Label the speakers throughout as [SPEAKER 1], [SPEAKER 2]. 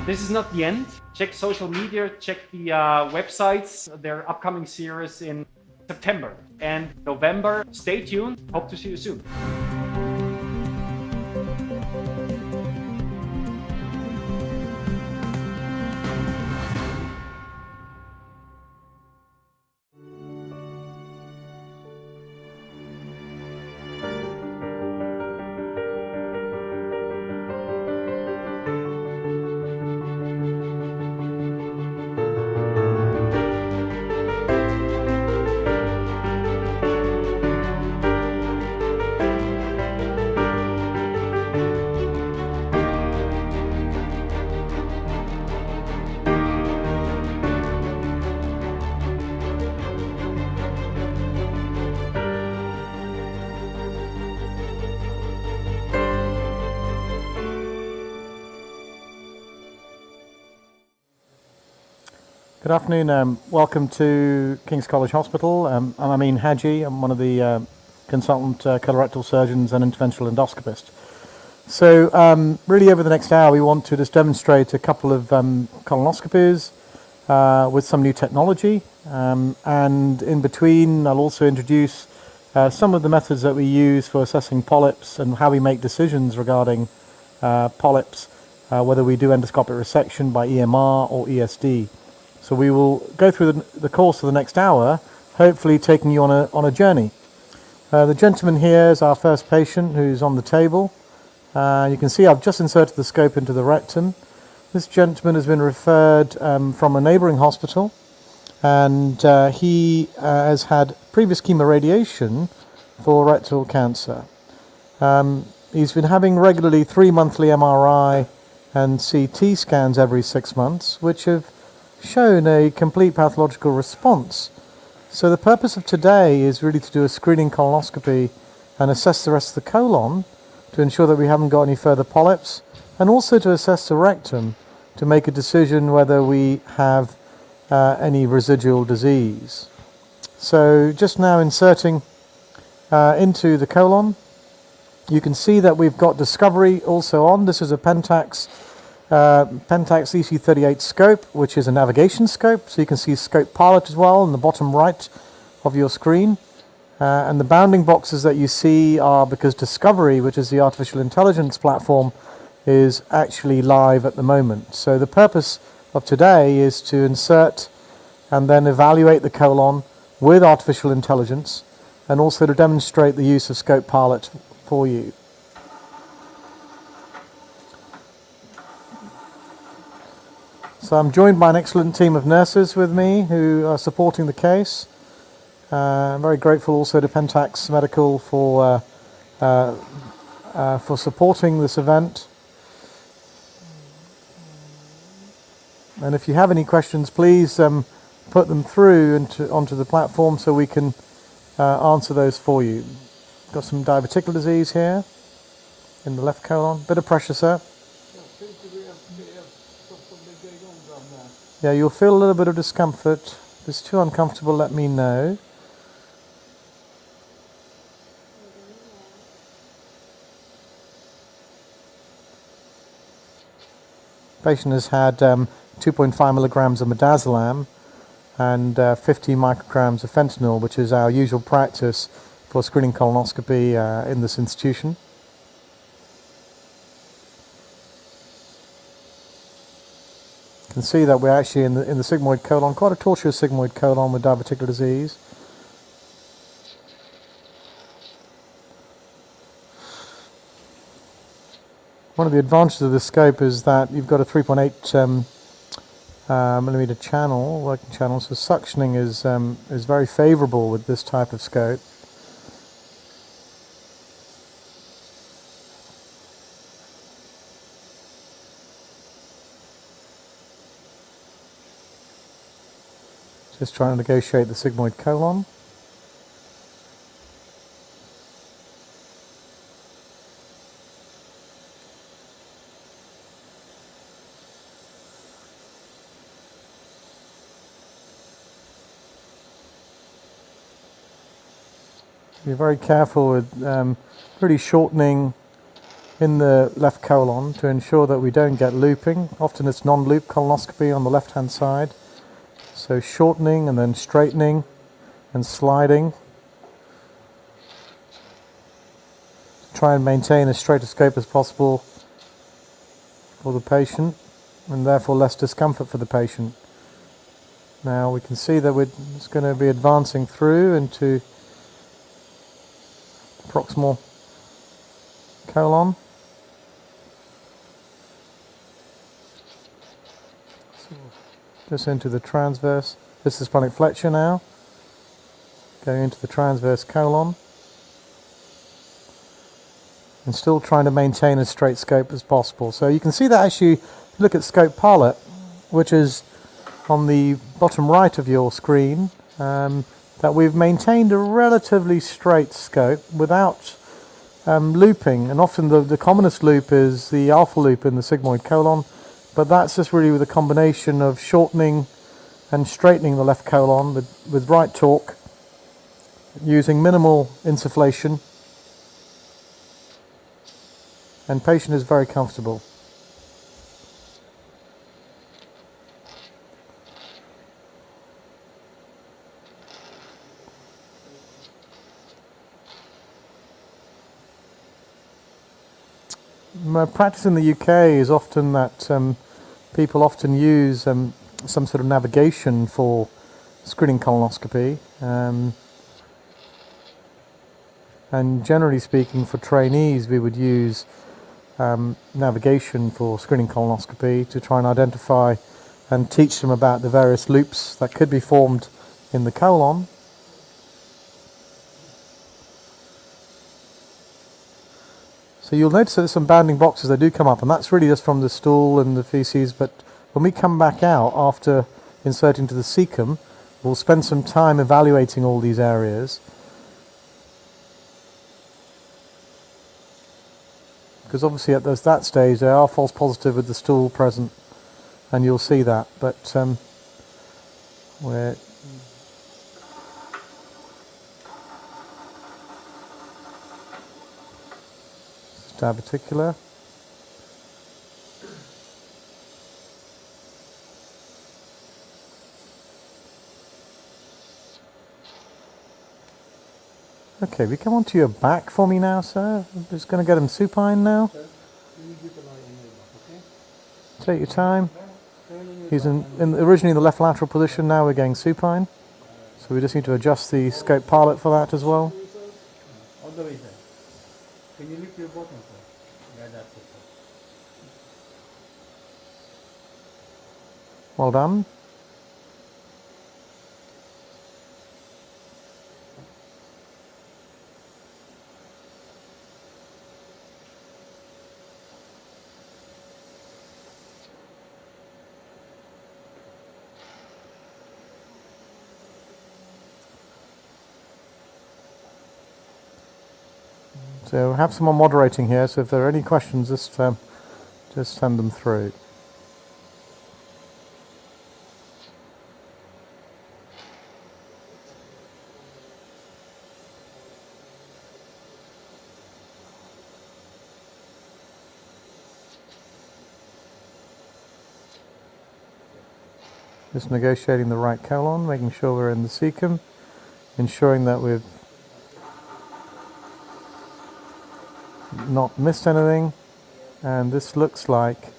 [SPEAKER 1] This is not the end. Check social media, check the websites, their upcoming series in September and November. Stay tuned. Hope to see you soon.
[SPEAKER 2] Good afternoon. Welcome to King's College Hospital. I'm Amin Haji. I'm one of the consultant colorectal surgeons and interventional endoscopist. So really over the next hour we want to just demonstrate a couple of colonoscopies with some new technology, and in between I'll also introduce some of the methods that we use for assessing polyps and how we make decisions regarding polyps, whether we do endoscopic resection by EMR or ESD. So we will go through the course of the next hour, hopefully taking you on a journey. The gentleman here is our first patient who's on the table. You can see I've just inserted the scope into the rectum. This gentleman has been referred from a neighbouring hospital, and he has had previous chemoradiation for rectal cancer. He's been having regularly 3 monthly MRI and CT scans every 6 months, which have shown a complete pathological response. So the purpose of today is really to do a screening colonoscopy and assess the rest of the colon to ensure that we haven't got any further polyps, and also to assess the rectum to make a decision whether we have any residual disease. So just now inserting into the colon, you can see that we've got discovery also on. This is a Pentax EC38 scope, which is a navigation scope, so you can see scope pilot as well in the bottom right of your screen, and the bounding boxes that you see are because Discovery, which is the artificial intelligence platform, is actually live at the moment. So the purpose of today is to insert and then evaluate the colon with artificial intelligence, and also to demonstrate the use of scope pilot for you. So I'm joined by an excellent team of nurses with me who are supporting the case. I'm very grateful also to Pentax Medical for supporting this event. And if you have any questions, please put them through onto the platform so we can answer those for you. Got some diverticular disease here in the left colon. Bit of pressure, sir. Yeah, you'll feel a little bit of discomfort. If it's too uncomfortable, let me know. Patient has had 2.5 milligrams of midazolam and 50 micrograms of fentanyl, which is our usual practice for screening colonoscopy in this institution. You can see that we're actually in the sigmoid colon, quite a tortuous sigmoid colon with diverticular disease. One of the advantages of this scope is that you've got a 3.8 millimeter channel, working channel, so suctioning is very favourable with this type of scope. Just trying to negotiate the sigmoid colon. Be very careful with really shortening in the left colon to ensure that we don't get looping. Often it's non-loop colonoscopy on the left-hand side. So shortening and then straightening and sliding. Try and maintain as straight a scope as possible for the patient, and therefore less discomfort for the patient. Now we can see that it's going to be advancing through into proximal colon. Just into the transverse. This is splenic flexure now. Going into the transverse colon. And still trying to maintain as straight scope as possible. So you can see that as you look at scope pilot, which is on the bottom right of your screen, that we've maintained a relatively straight scope without looping. And often the commonest loop is the alpha loop in the sigmoid colon, but that's just really with a combination of shortening and straightening the left colon with right torque, using minimal insufflation, and patient is very comfortable. My practice in the UK is often that people often use some sort of navigation for screening colonoscopy, and generally speaking for trainees we would use navigation for screening colonoscopy to try and identify and teach them about the various loops that could be formed in the colon. So you'll notice that there's some bounding boxes that do come up, and that's really just from the stool and the feces, but when we come back out after inserting to the cecum, we'll spend some time evaluating all these areas. Because obviously at that stage they are false positive with the stool present, and you'll see that, but we're diverticular. Okay, we come onto your back for me now, sir. I'm just going to get him supine now. Take your time. He's originally in the left lateral position, now we're going supine. So we just need to adjust the scope pilot for that as well.
[SPEAKER 3] All the way, sir. Can you lift your bottom, sir? Yeah, that's it, sir.
[SPEAKER 2] Well done. So have someone moderating here, so if there are any questions, just send them through. Just negotiating the right colon, making sure we're in the cecum, ensuring that we've not missed anything, and this looks like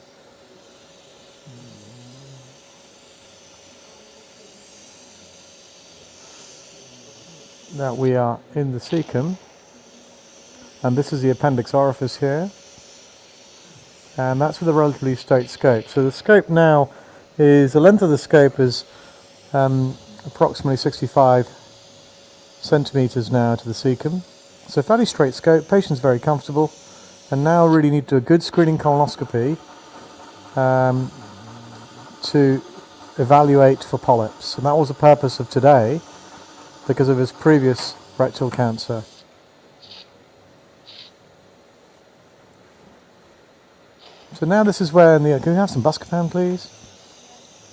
[SPEAKER 2] that we are in the cecum, and this is the appendix orifice here, and that's with a relatively straight scope. So the scope now is, the length of the scope is approximately 65 centimeters now to the cecum. So fairly straight scope, patient's very comfortable, and now really need to do a good screening colonoscopy to evaluate for polyps. And that was the purpose of today because of his previous rectal cancer. So now this is where, can we have some Buscopan please?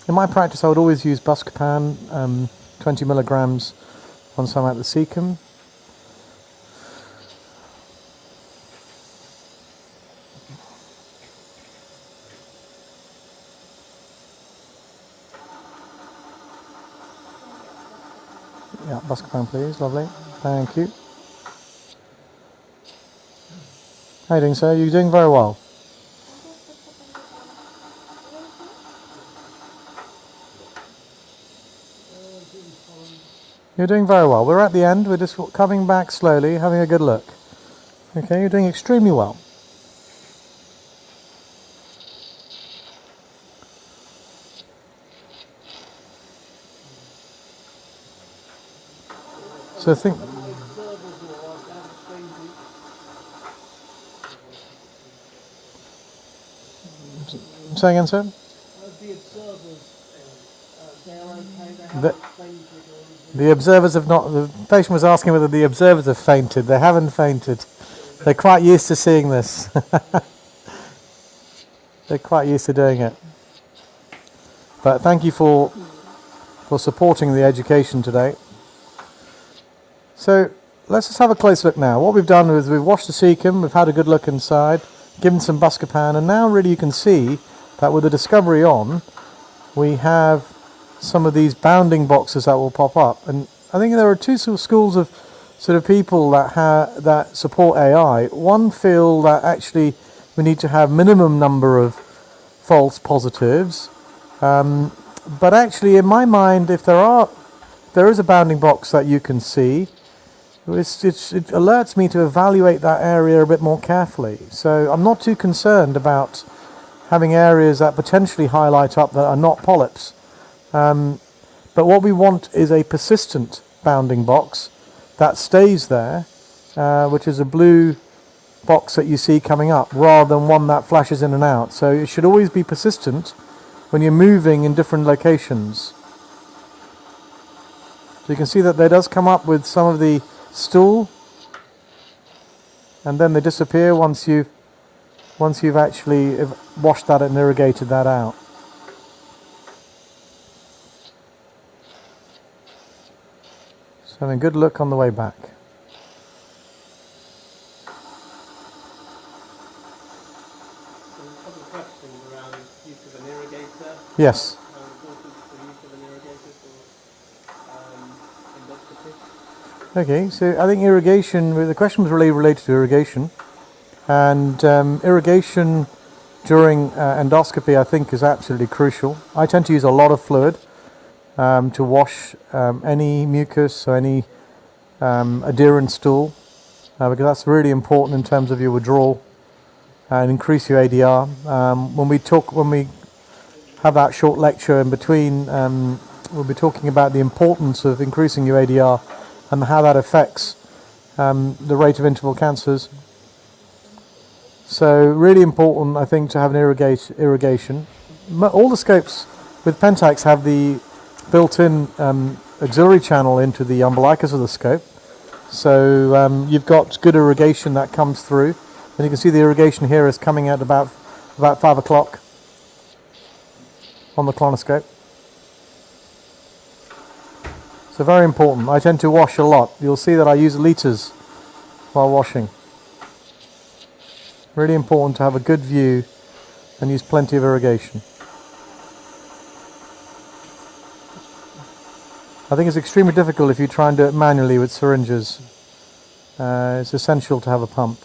[SPEAKER 2] In my practice I would always use Buscopan, 20 milligrams once I'm at the cecum. Buscopan, please. Lovely. Thank you. How are you doing, sir? You're doing very well. You're doing very well. We're at the end. We're just coming back slowly, having a good look. Okay, you're doing extremely well. So think. Say again, sir? The observers have not. The patient was asking whether the observers have fainted. They haven't fainted. They're quite used to seeing this. They're quite used to doing it. But thank you for supporting the education today. So let's just have a close look now. What we've done is we've washed the cecum, we've had a good look inside, given some Buscopan, and now really you can see that with the discovery on, we have some of these bounding boxes that will pop up. And I think there are two sort of schools of sort of people that support AI. One feel that actually we need to have minimum number of false positives, but actually in my mind, if there is a bounding box that you can see, it alerts me to evaluate that area a bit more carefully. So I'm not too concerned about having areas that potentially highlight up that are not polyps. But what we want is a persistent bounding box that stays there, which is a blue box that you see coming up, rather than one that flashes in and out. So it should always be persistent when you're moving in different locations. So you can see that there does come up with some of the stool, and then they disappear once you've actually washed that and irrigated that out. So having a good look on the way back.
[SPEAKER 4] A couple of questions around use of an irrigator.
[SPEAKER 2] Yes.
[SPEAKER 4] How important is the use of an irrigator for endoscopy?
[SPEAKER 2] Okay, so I think irrigation, the question was really related to irrigation, and irrigation during endoscopy I think is absolutely crucial. I tend to use a lot of fluid to wash any mucus or any adherent stool, because that's really important in terms of your withdrawal and increase your ADR. When we have that short lecture in between, we'll be talking about the importance of increasing your ADR and how that affects the rate of interval cancers. So really important, I think, to have an irrigation. All the scopes with Pentax have the built-in auxiliary channel into the umbilicus of the scope. So you've got good irrigation that comes through. And you can see the irrigation here is coming at about 5 o'clock on the colonoscope. So very important. I tend to wash a lot. You'll see that I use litres while washing. Really important to have a good view and use plenty of irrigation. I think it's extremely difficult if you try and do it manually with syringes. It's essential to have a pump.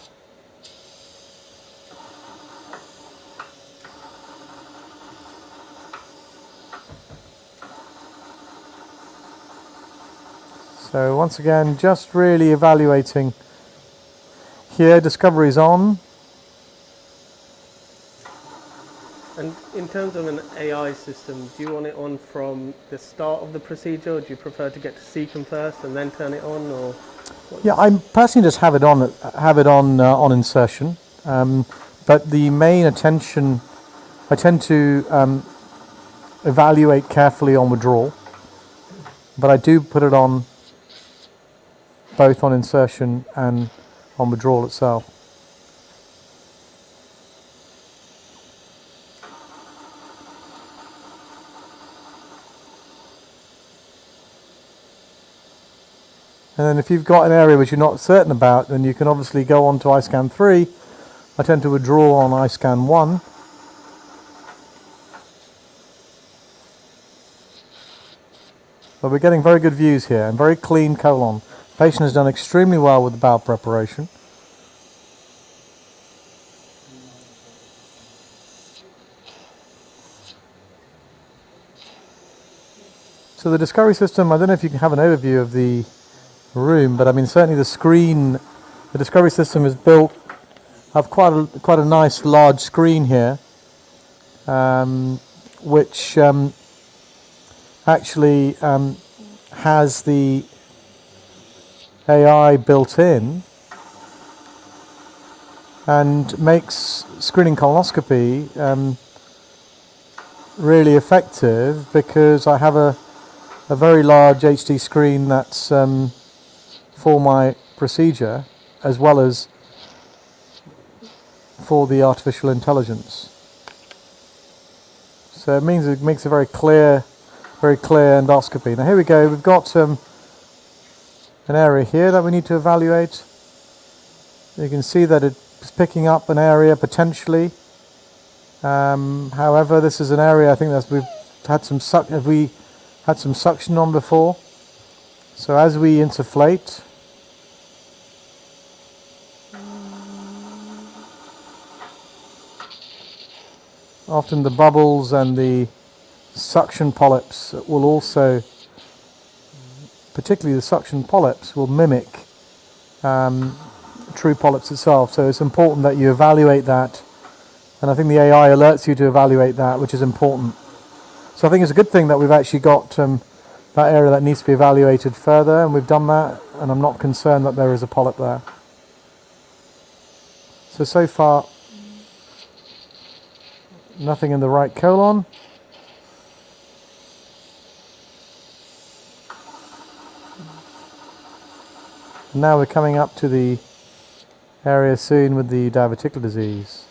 [SPEAKER 2] So once again, just really evaluating. Here, discovery is on.
[SPEAKER 4] And in terms of an AI system, do you want it on from the start of the procedure, or do you prefer to get to cecum first and then turn it on, or?
[SPEAKER 2] Yeah, I personally just have it on insertion, but the main attention I tend to evaluate carefully on withdrawal, but I do put it on both on insertion and on withdrawal itself. And then if you've got an area which you're not certain about, then you can obviously go on to iScan 3. I tend to withdraw on iScan 1. But we're getting very good views here and very clean colon. Patient has done extremely well with the bowel preparation. So the discovery system, I don't know if you can have an overview of the room, but I mean certainly the discovery system is built. I've quite a nice large screen here, which actually has the AI built in and makes screening colonoscopy really effective, because I have a very large HD screen that's for my procedure as well as for the artificial intelligence. So it means it makes a very clear endoscopy. Now here we go, we've got an area here that we need to evaluate. You can see that it's picking up an area potentially. However, this is an area I think that we've had some suction on before. So as we insufflate, often the bubbles and the suction polyps will also, particularly the suction polyps, will mimic true polyps itself. So it's important that you evaluate that, and I think the AI alerts you to evaluate that, which is important. So I think it's a good thing that we've actually got that area that needs to be evaluated further, and we've done that, and I'm not concerned that there is a polyp there. So far, nothing in the right colon. Now we're coming up to the area soon with the diverticular disease.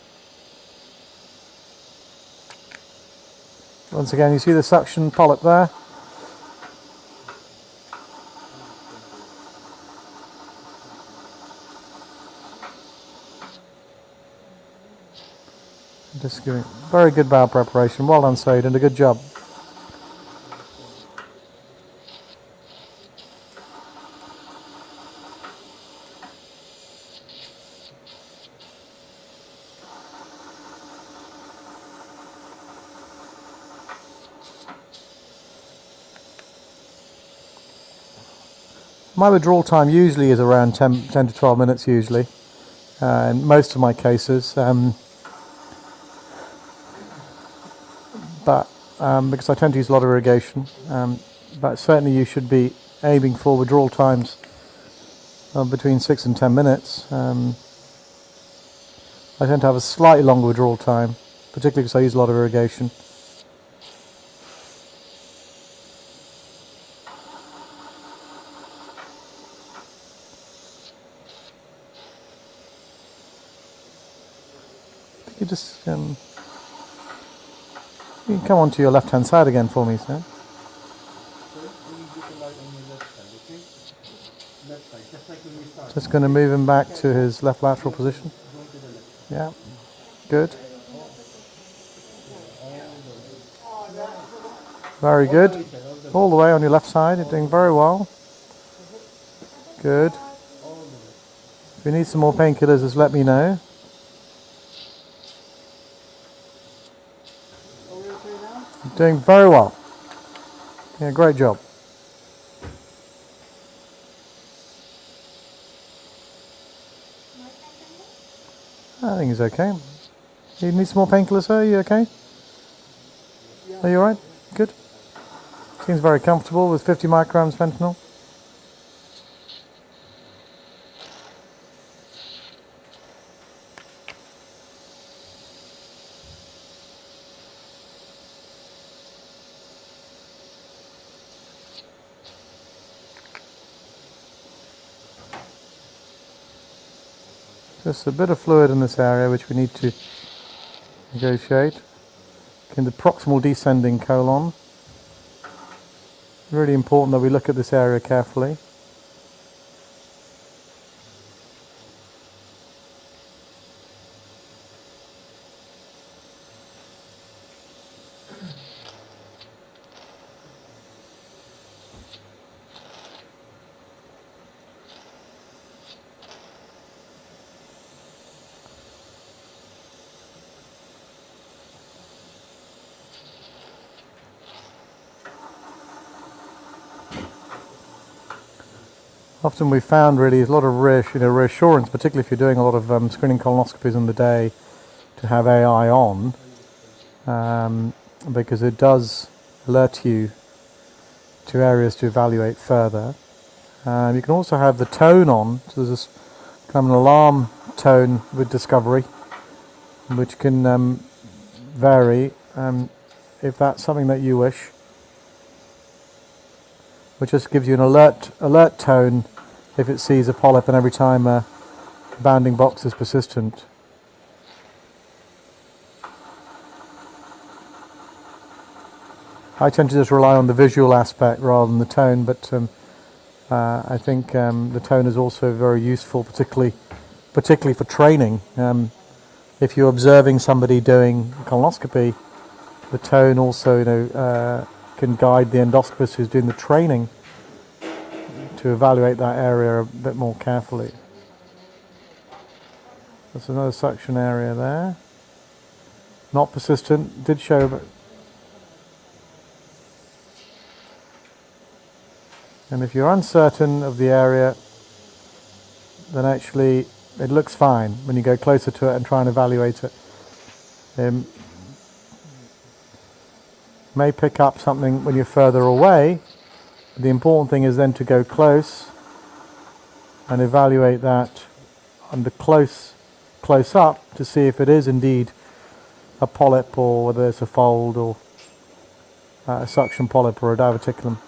[SPEAKER 2] Once again, you see the suction polyp there. Just giving very good bowel preparation. Well done, Said, and a good job. My withdrawal time usually is around 10 to 12 minutes usually, in most of my cases. But because I tend to use a lot of irrigation, but certainly you should be aiming for withdrawal times of between 6 and 10 minutes. I tend to have a slightly longer withdrawal time, particularly because I use a lot of irrigation. You just you can come onto your left hand side again for me, sir. Just going to move him back to his left lateral position. Yeah, good. Very good. All the way on your left side, you're doing very well. Good. If you need some more painkillers, just let me know. Doing very well. Yeah, great job. I think he's okay. You need some more painkillers, sir? Are you okay? Are you alright? Good. Seems very comfortable with 50 micrograms fentanyl. Just a bit of fluid in this area which we need to negotiate. In the proximal descending colon. Really important that we look at this area carefully. often we found really is a lot of reassurance, particularly if you're doing a lot of screening colonoscopies in the day, to have AI on, because it does alert you to areas to evaluate further. You can also have the tone on, so there's this kind of an alarm tone with Discovery, which can vary if that's something that you wish, which just gives you an alert tone if it sees a polyp and every time a bounding box is persistent. I tend to just rely on the visual aspect rather than the tone, but I think the tone is also very useful, particularly for training. If you're observing somebody doing colonoscopy, the tone also can guide the endoscopist who's doing the training to evaluate that area a bit more carefully. There's another suction area there. Not persistent, did show, but and if you're uncertain of the area, then actually it looks fine when you go closer to it and try and evaluate it. May pick up something when you're further away. The important thing is then to go close and evaluate that under close up to see if it is indeed a polyp, or whether it's a fold or a suction polyp or a diverticulum.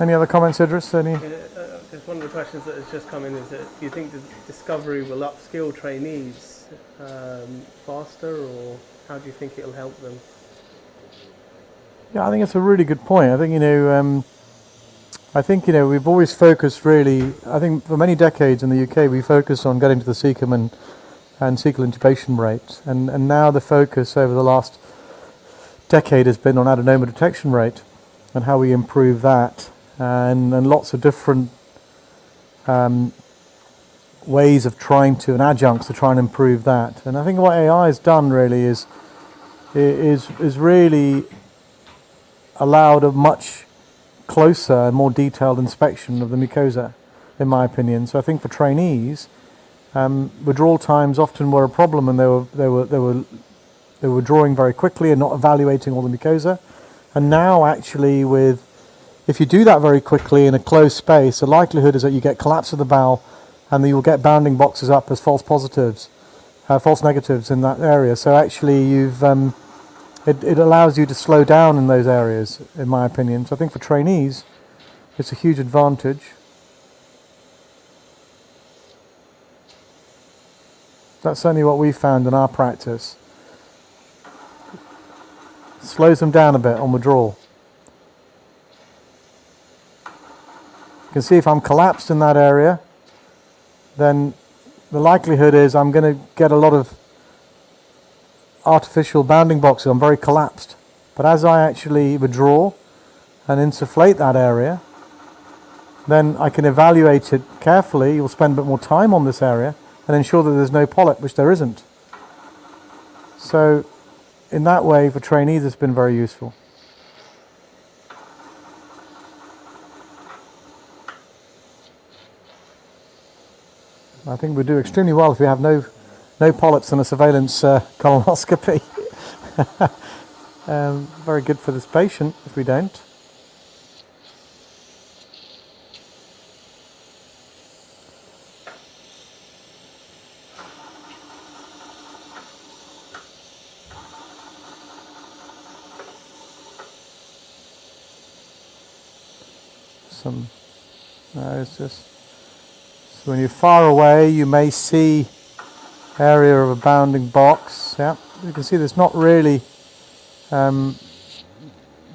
[SPEAKER 2] Any other comments, Idris?
[SPEAKER 4] Just one of the questions that has just come in is that do you think that Discovery will upskill trainees faster, or how do you think it'll help them?
[SPEAKER 2] Yeah, I think it's a really good point. I think we've always focused really. I think for many decades in the UK we focused on getting to the cecum and cecal intubation rate, and now the focus over the last decade has been on adenoma detection rate and how we improve that. And lots of different ways of trying to, and adjuncts to try and improve that. And I think what AI has done really is really allowed a much closer and more detailed inspection of the mucosa, in my opinion. So I think for trainees, withdrawal times often were a problem, and they were drawing very quickly and not evaluating all the mucosa. And now actually if you do that very quickly in a closed space, the likelihood is that you get collapse of the bowel, and that you will get bounding boxes up as false negatives in that area. So actually it allows you to slow down in those areas, in my opinion. So I think for trainees, it's a huge advantage. That's certainly what we found in our practice. Slows them down a bit on withdrawal. You can see if I'm collapsed in that area, then the likelihood is I'm going to get a lot of artificial bounding boxes. I'm very collapsed. But as I actually withdraw and insufflate that area, then I can evaluate it carefully. You'll spend a bit more time on this area and ensure that there's no polyp, which there isn't. So in that way, for trainees, it's been very useful. I think we do extremely well if we have no polyps in a surveillance colonoscopy. Very good for this patient if we don't. It's just. So when you're far away, you may see area of a bounding box. Yeah, you can see there's not really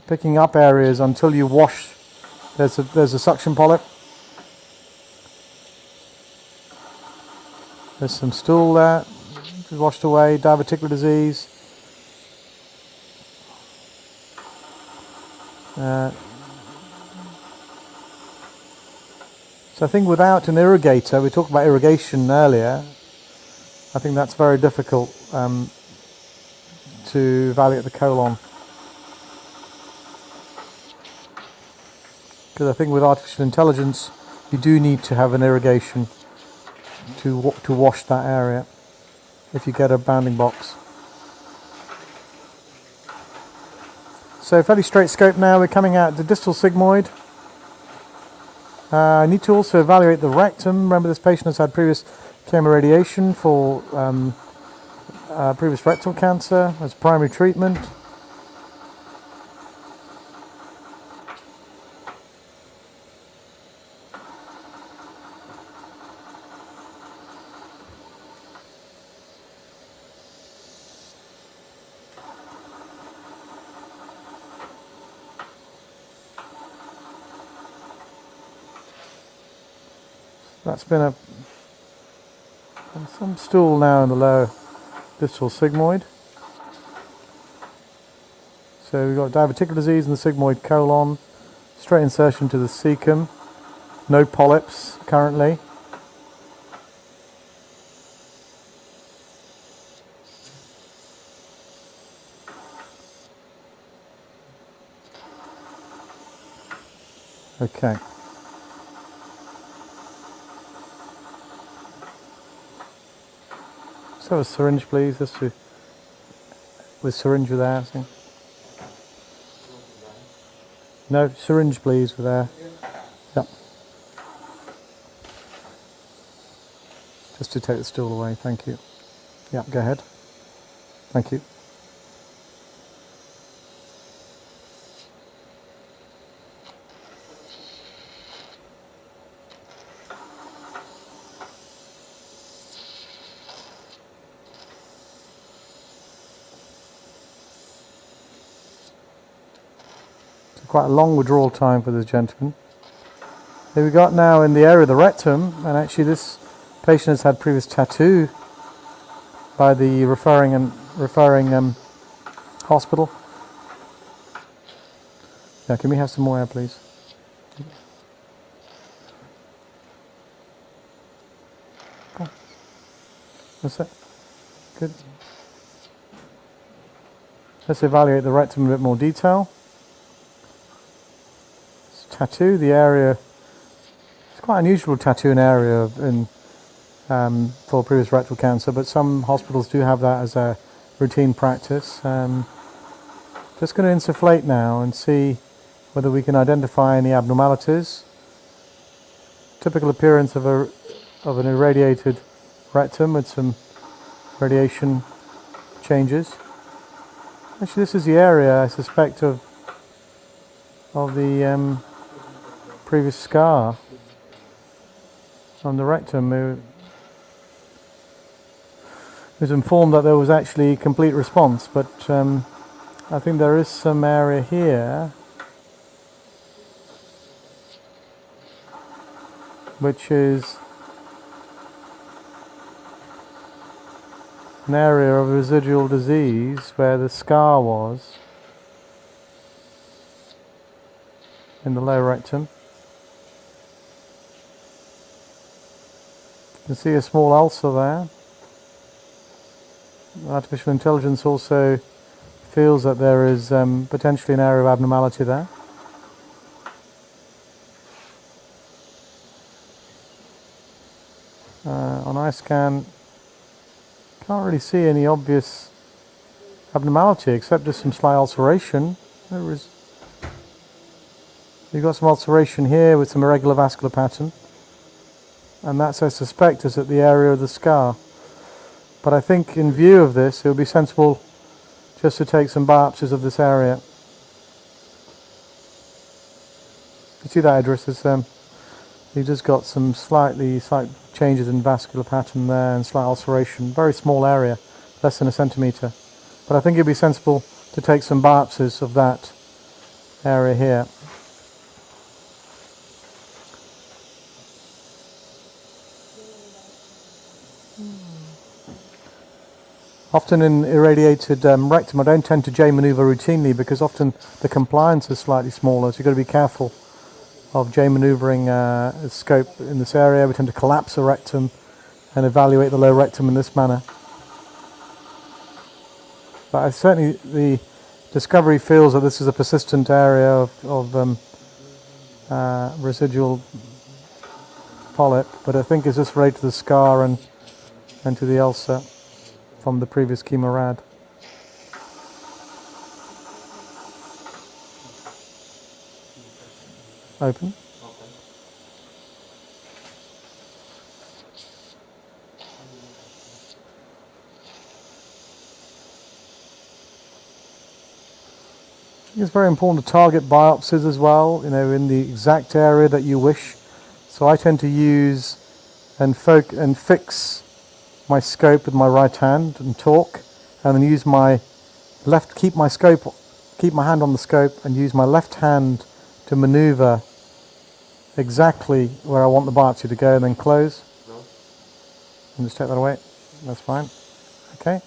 [SPEAKER 2] picking up areas until you wash. There's a suction polyp. There's some stool there, washed away. Diverticular disease, So I think without an irrigator, we talked about irrigation earlier, I think that's very difficult to evaluate the colon. Because I think with artificial intelligence, you do need to have an irrigation to wash that area if you get a bounding box. So fairly straight scope now, we're coming out the distal sigmoid. I need to also evaluate the rectum. Remember, this patient has had previous chemoradiation for previous rectal cancer as primary treatment. That's been some stool now in the lower distal sigmoid. So we've got diverticular disease in the sigmoid colon, straight insertion to the cecum, no polyps currently. Okay. So a syringe, please, just to, with syringe with air. No, syringe, please, with air. Yep. Just to take the stool away, thank you. Yeah, go ahead. Thank you. Quite a long withdrawal time for this gentleman. Here we got now in the area of the rectum, and actually this patient has had previous tattoo by the referring hospital. Yeah, can we have some more air, please? Oh. That's it. Good. Let's evaluate the rectum in a bit more detail. Tattoo, the area, it's quite unusual tattoo an area for previous rectal cancer, but some hospitals do have that as a routine practice. Just going to insufflate now and see whether we can identify any abnormalities. Typical appearance of an irradiated rectum with some radiation changes. Actually, this is the area I suspect of the previous scar on the rectum. I was informed that there was actually complete response, but I think there is some area here which is an area of residual disease where the scar was in the lower rectum. You can see a small ulcer there. Artificial intelligence also feels that there is potentially an area of abnormality there. On eye scan, can't really see any obvious abnormality except just some slight ulceration. You've got some ulceration here with some irregular vascular pattern, and that's, I suspect, is at the area of the scar. But I think in view of this, it would be sensible just to take some biopsies of this area. You see that, Idris? You've just got some slight changes in vascular pattern there and slight ulceration. Very small area, less than a centimetre. But I think it would be sensible to take some biopsies of that area here. Often in irradiated rectum, I don't tend to J maneuver routinely because often the compliance is slightly smaller, so you've got to be careful of J maneuvering a scope in this area. We tend to collapse a rectum and evaluate the low rectum in this manner. But certainly the discovery feels that this is a persistent area of residual polyp, but I think it's just related to the scar and to the ulcer from the previous chemorad. Open. It's very important to target biopsies as well, in the exact area that you wish. So I tend to use and fix my scope with my right hand and torque, and then use my left, keep my hand on the scope and use my left hand to maneuver exactly where I want the biopsy to go, and then close. And just take that away. That's fine. Okay,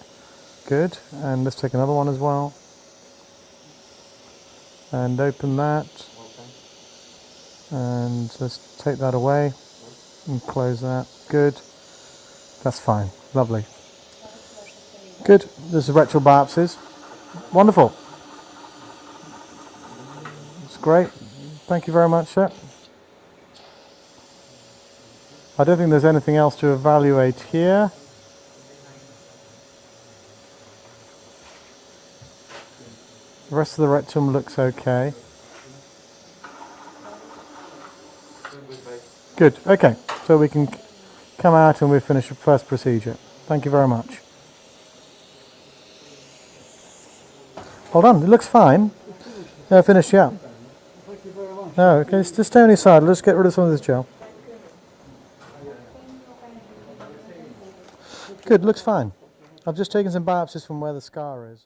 [SPEAKER 2] good. And let's take another one as well. And open that. And let's take that away and close that. Good. That's fine. Lovely. Good. There's the rectal biopsies. Wonderful. It's great. Thank you very much, sir. I don't think there's anything else to evaluate here. The rest of the rectum looks okay. Good. Okay. So we can come out and we finish the first procedure. Thank you very much. Hold on. It looks fine. Finished. Yeah.
[SPEAKER 3] Thank you very much.
[SPEAKER 2] No. Okay. Just stay on your side. Let's get rid of some of this gel. Good. Looks fine. I've just taken some biopsies from where the scar is.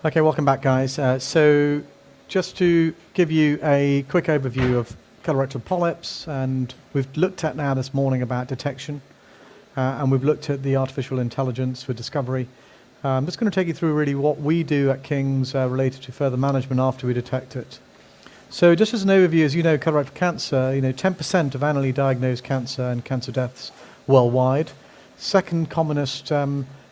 [SPEAKER 2] Okay, welcome back, guys. So just to give you a quick overview of colorectal polyps, and we've looked at now this morning about detection, and we've looked at the artificial intelligence for discovery. I'm just going to take you through really what we do at King's related to further management after we detect it. So just as an overview, as you know, colorectal cancer, 10% of annually diagnosed cancer and cancer deaths worldwide. Second commonest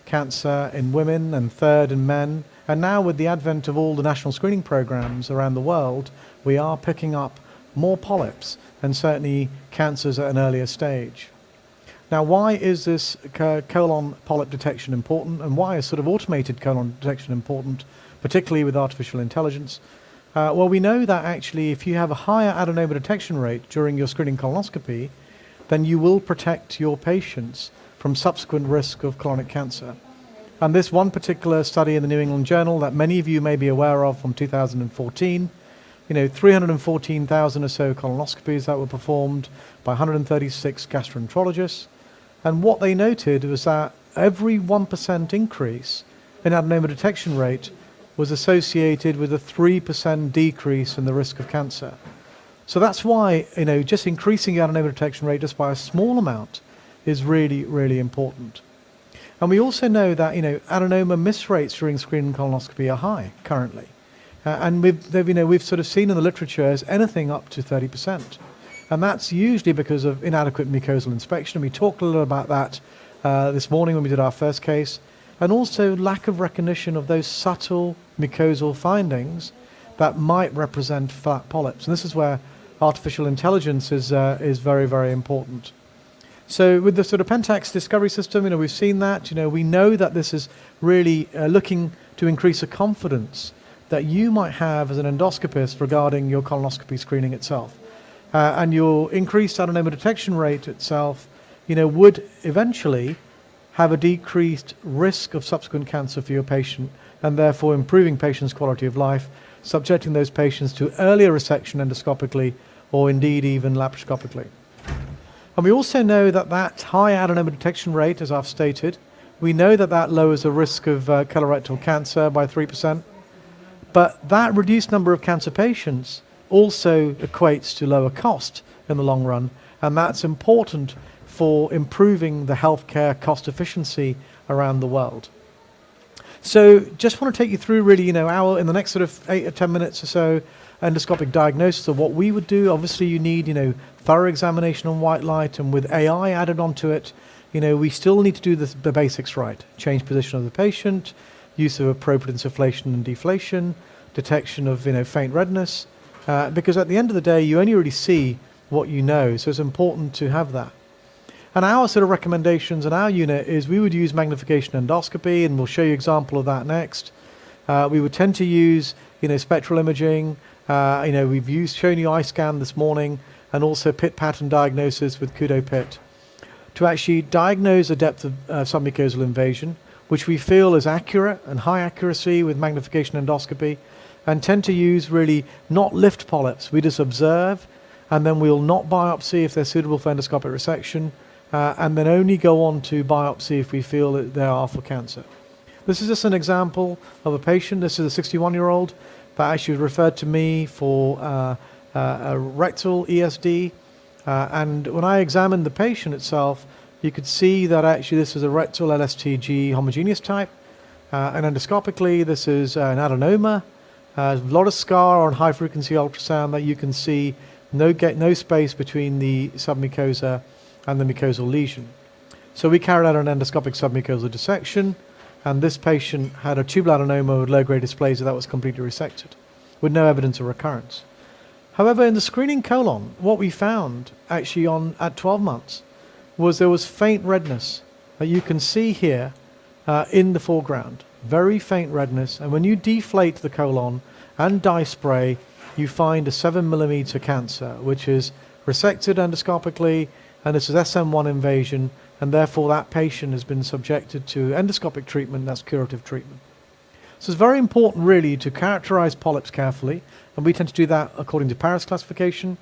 [SPEAKER 2] cancer in women and third in men. And now with the advent of all the national screening programs around the world, we are picking up more polyps and certainly cancers at an earlier stage. Now, why is this colon polyp detection important, and why is sort of automated colon detection important, particularly with artificial intelligence? Well, we know that actually if you have a higher adenoma detection rate during your screening colonoscopy, then you will protect your patients from subsequent risk of colonic cancer. And this one particular study in the New England Journal that many of you may be aware of from 2014, 314,000 or so colonoscopies that were performed by 136 gastroenterologists. And what they noted was that every 1% increase in adenoma detection rate was associated with a 3% decrease in the risk of cancer. So that's why, just increasing the adenoma detection rate just by a small amount is really, really important. And we also know that, adenoma miss rates during screening colonoscopy are high currently. And we've sort of seen in the literature as anything up to 30%. And that's usually because of inadequate mucosal inspection. And we talked a little about that this morning when we did our first case. And also lack of recognition of those subtle mucosal findings that might represent fat polyps. And this is where artificial intelligence is very, very important. So with the sort of Pentax discovery system, we've seen that. We know that this is really looking to increase the confidence that you might have as an endoscopist regarding your colonoscopy screening itself. And your increased adenoma detection rate itself, would eventually have a decreased risk of subsequent cancer for your patient, and therefore improving patients' quality of life, subjecting those patients to earlier resection endoscopically or indeed even laparoscopically. And we also know that that high adenoma detection rate, as I've stated, we know that that lowers the risk of colorectal cancer by 3%. But that reduced number of cancer patients also equates to lower cost in the long run. And that's important for improving the healthcare cost efficiency around the world. So just want to take you through really, in the next sort of 8 or 10 minutes or so, endoscopic diagnosis of what we would do. Obviously you need, thorough examination on white light, and with AI added onto it, we still need to do the basics right. Change position of the patient, use of appropriate insufflation and deflation, detection of, faint redness, because at the end of the day, you only really see what you know. So it's important to have that. And our sort of recommendations in our unit is we would use magnification endoscopy, and we'll show you an example of that next. We would tend to use, spectral imaging. We've shown you eye scan this morning, and also pit pattern diagnosis with Kudo pit to actually diagnose the depth of submucosal invasion, which we feel is accurate and high accuracy with magnification endoscopy, and tend to use really not lift polyps. We just observe, and then we'll not biopsy if they're suitable for endoscopic resection, and then only go on to biopsy if we feel that they are for cancer. This is just an example of a patient. This is a 61-year-old that actually referred to me for a rectal ESD. And when I examined the patient itself, you could see that actually this is a rectal LSTG homogeneous type. And endoscopically, this is an adenoma. A lot of scar on high-frequency ultrasound that you can see no space between the submucosa and the mucosal lesion. So we carried out an endoscopic submucosal dissection, and this patient had a tubal adenoma with low-grade dysplasia that was completely resected, with no evidence of recurrence. However, in the screening colon, what we found actually at 12 months was there was faint redness that you can see here in the foreground. Very faint redness, and when you deflate the colon and dye spray, you find a 7mm cancer, which is resected endoscopically, and this is SM1 invasion, and therefore that patient has been subjected to endoscopic treatment, that's curative treatment. So it's very important really to characterize polyps carefully, and we tend to do that according to Paris classification,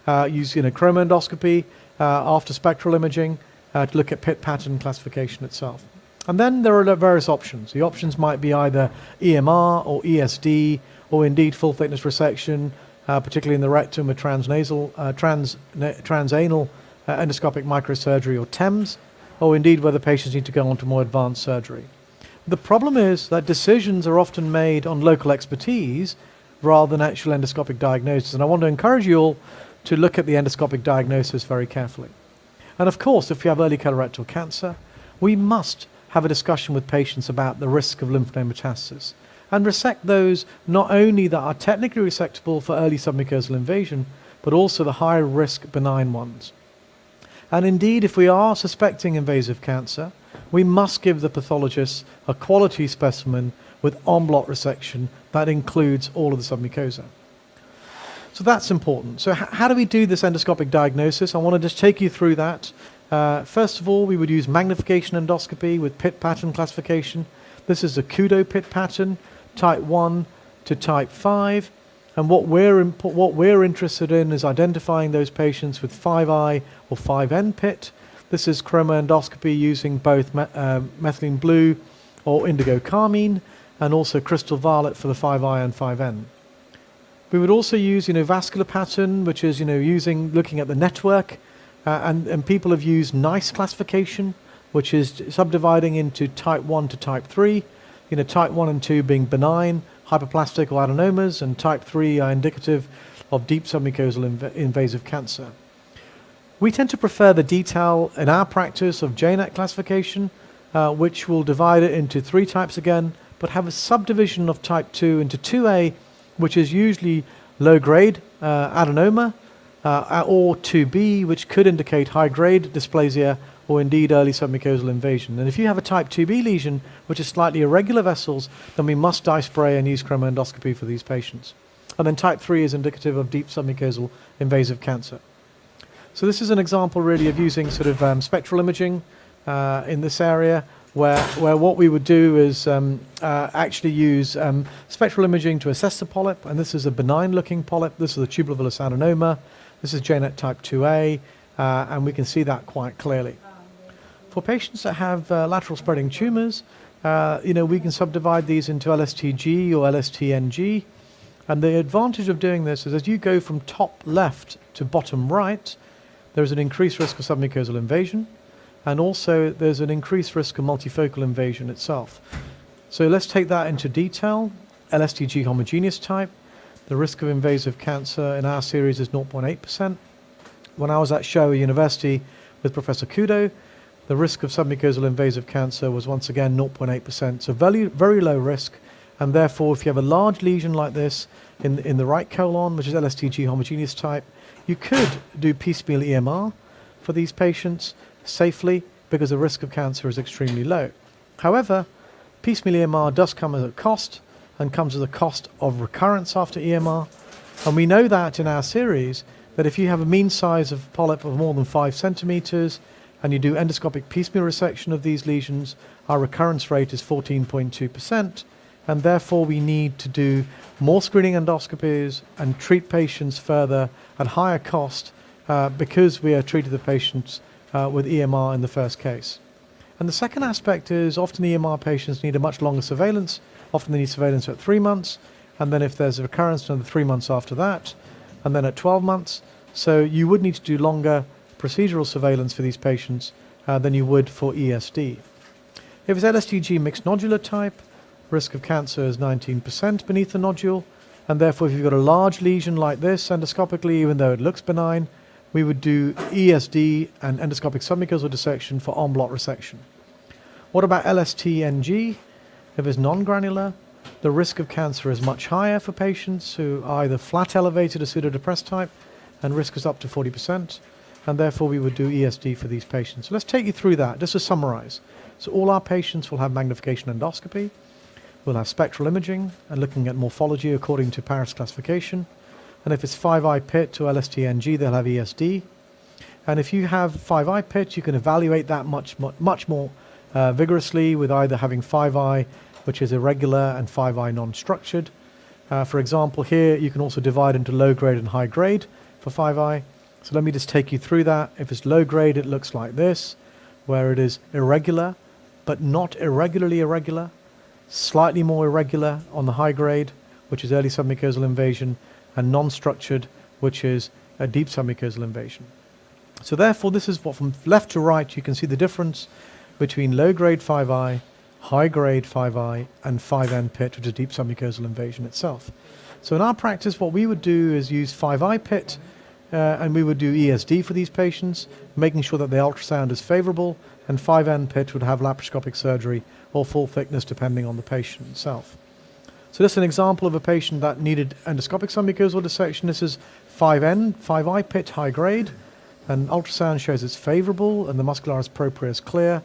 [SPEAKER 2] use chromoendoscopy after spectral imaging to look at pit pattern classification itself. And then there are various options. The options might be either EMR or ESD, or indeed full thickness resection, particularly in the rectum with transanal endoscopic microsurgery or TEMS, or indeed whether patients need to go on to more advanced surgery. The problem is that decisions are often made on local expertise rather than actual endoscopic diagnosis. And I want to encourage you all to look at the endoscopic diagnosis very carefully. And of course, if you have early colorectal cancer, we must have a discussion with patients about the risk of lymph node metastasis and resect those not only that are technically resectable for early submucosal invasion, but also the high risk benign ones. And indeed, if we are suspecting invasive cancer, we must give the pathologists a quality specimen with en bloc resection that includes all of the submucosa. So that's important. So how do we do this endoscopic diagnosis? I want to just take you through that. First of all, we would use magnification endoscopy with pit pattern classification. This is the Kudo pit pattern, type 1 to type 5. And what we're interested in is identifying those patients with 5I or 5N pit. This is chromoendoscopy using both methylene blue or indigo carmine, and also crystal violet for the 5I and 5N. We would also use, vascular pattern, which is, looking at the network, and people have used NICE classification, which is subdividing into type 1 to type 3, type 1 and 2 being benign, hyperplastic or adenomas, and type 3 are indicative of deep submucosal invasive cancer. We tend to prefer the detail in our practice of JNET classification, which will divide it into 3 types again, but have a subdivision of type 2 into 2A, which is usually low-grade adenoma, or 2B, which could indicate high-grade dysplasia or indeed early submucosal invasion. And if you have a type 2B lesion, which is slightly irregular vessels, then we must dye spray and use chromoendoscopy for these patients. And then type 3 is indicative of deep submucosal invasive cancer. So this is an example really of using sort of spectral imaging in this area, where what we would do is actually use spectral imaging to assess the polyp, and this is a benign looking polyp. This is a tubulovillous adenoma. This is JNET type 2A, and we can see that quite clearly. For patients that have lateral spreading tumours, we can subdivide these into LSTG or LSTNG, and the advantage of doing this is as you go from top left to bottom right, there's an increased risk of submucosal invasion, and also there's an increased risk of multifocal invasion itself. So let's take that into detail. LSTG homogeneous type, the risk of invasive cancer in our series is 0.8%. When I was at Showa University with Professor Kudo, the risk of submucosal invasive cancer was once again 0.8%, so very, very low risk, and therefore if you have a large lesion like this in the right colon, which is LSTG homogeneous type, you could do piecemeal EMR for these patients safely because the risk of cancer is extremely low. However, piecemeal EMR does come at a cost, and comes at a cost of recurrence after EMR, and we know that in our series that if you have a mean size of polyp of more than 5 centimeters and you do endoscopic piecemeal resection of these lesions, our recurrence rate is 14.2%, and therefore we need to do more screening endoscopies and treat patients further at higher cost because we are treating the patients with EMR in the first case. And the second aspect is often EMR patients need a much longer surveillance. Often they need surveillance at 3 months, and then if there's a recurrence, another 3 months after that, and then at 12 months. So you would need to do longer procedural surveillance for these patients than you would for ESD. If it's LSTG mixed nodular type, risk of cancer is 19% beneath the nodule, and therefore if you've got a large lesion like this endoscopically, even though it looks benign, we would do ESD and endoscopic submucosal dissection for en bloc resection. What about LSTNG? If it's non-granular, the risk of cancer is much higher for patients who are either flat elevated or pseudodepressed type, and risk is up to 40%, and therefore we would do ESD for these patients. So let's take you through that, just to summarize. So all our patients will have magnification endoscopy, we'll have spectral imaging and looking at morphology according to Paris classification, and if it's 5I pit to LSTNG, they'll have ESD. And if you have 5I pit, you can evaluate that much more vigorously with either having 5I, which is irregular, and 5I non-structured. For example, here you can also divide into low grade and high grade for 5I. So let me just take you through that. If it's low grade, it looks like this, where it is irregular, but not irregularly irregular, slightly more irregular on the high grade, which is early submucosal invasion, and non-structured, which is a deep submucosal invasion. So therefore, this is what from left to right, you can see the difference between low-grade 5i, high-grade 5i, and 5n pit, which is deep submucosal invasion itself. So in our practice, what we would do is use 5i pit, and we would do ESD for these patients, making sure that the ultrasound is favorable, and 5n pit would have laparoscopic surgery or full thickness depending on the patient itself. So this is an example of a patient that needed endoscopic submucosal dissection. This is 5i pit high grade, and ultrasound shows it's favorable and the muscularis propria is clear,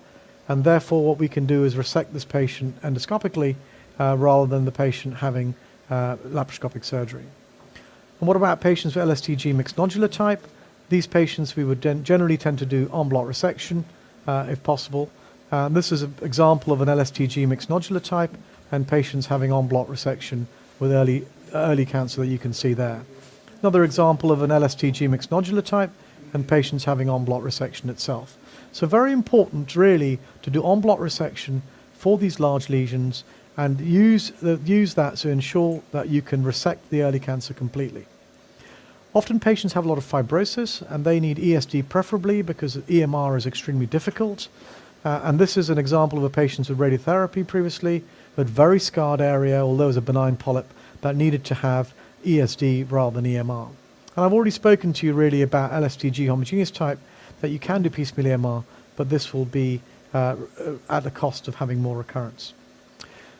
[SPEAKER 2] and therefore what we can do is resect this patient endoscopically rather than the patient having laparoscopic surgery. And what about patients with LSTG mixed nodular type? These patients we would generally tend to do en bloc resection if possible. This is an example of an LSTG mixed nodular type and patients having en bloc resection with early cancer that you can see there. Another example of an LSTG mixed nodular type and patients having en bloc resection itself. So very important really to do en bloc resection for these large lesions and use that to ensure that you can resect the early cancer completely. Often patients have a lot of fibrosis and they need ESD preferably because EMR is extremely difficult. And this is an example of a patient with radiotherapy previously, but very scarred area, although it was a benign polyp that needed to have ESD rather than EMR. And I've already spoken to you really about LSTG homogeneous type, that you can do piecemeal EMR, but this will be at the cost of having more recurrence.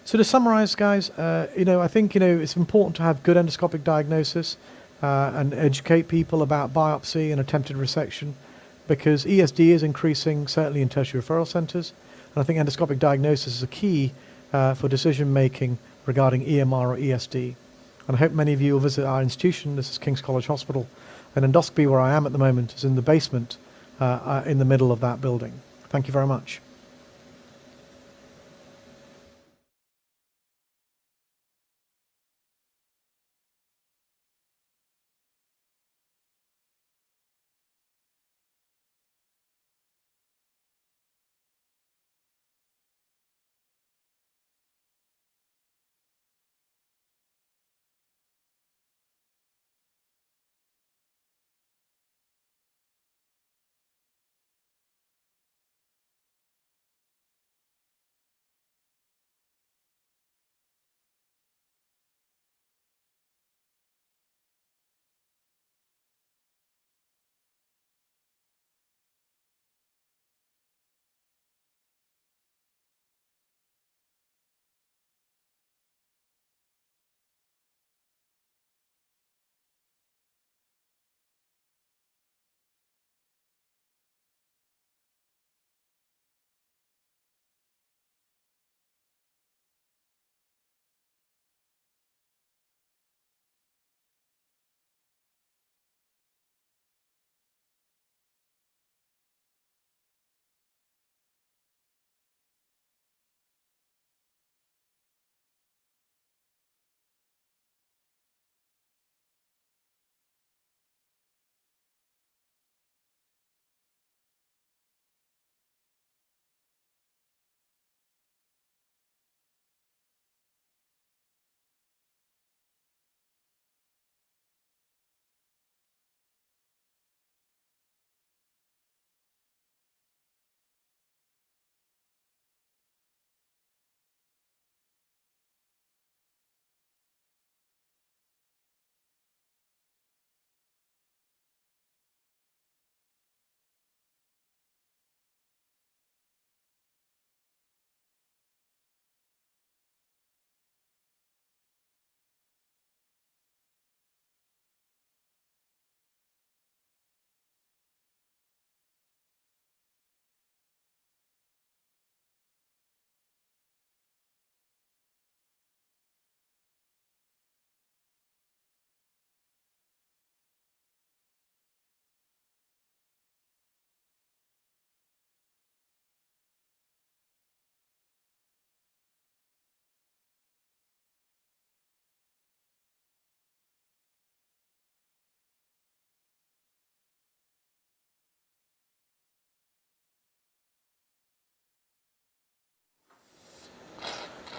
[SPEAKER 2] So to summarize, guys, I think it's important to have good endoscopic diagnosis and educate people about biopsy and attempted resection, because ESD is increasing, certainly in tertiary referral centres, and I think endoscopic diagnosis is a key for decision making regarding EMR or ESD. And I hope many of you will visit our institution. This is King's College Hospital. And endoscopy, where I am at the moment, is in the basement in the middle of that building. Thank you very much.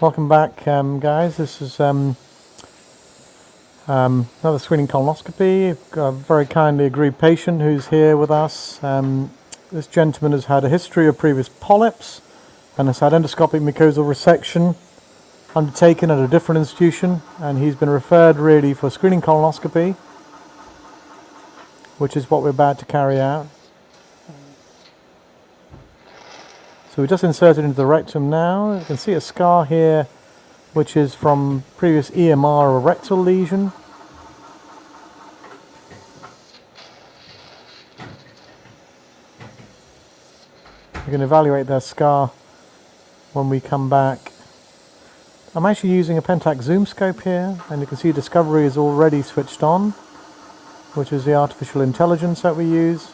[SPEAKER 2] Welcome back, guys. This is another screening colonoscopy. I've got a very kindly agreed patient who's here with us. This gentleman has had a history of previous polyps and has had endoscopic mucosal resection undertaken at a different institution, and he's been referred really for screening colonoscopy, which is what we're about to carry out. So we just inserted into the rectum now. You can see a scar here, which is from previous EMR or rectal lesion. We can evaluate that scar when we come back. I'm actually using a Pentax zoom scope here, and you can see Discovery is already switched on, which is the artificial intelligence that we use.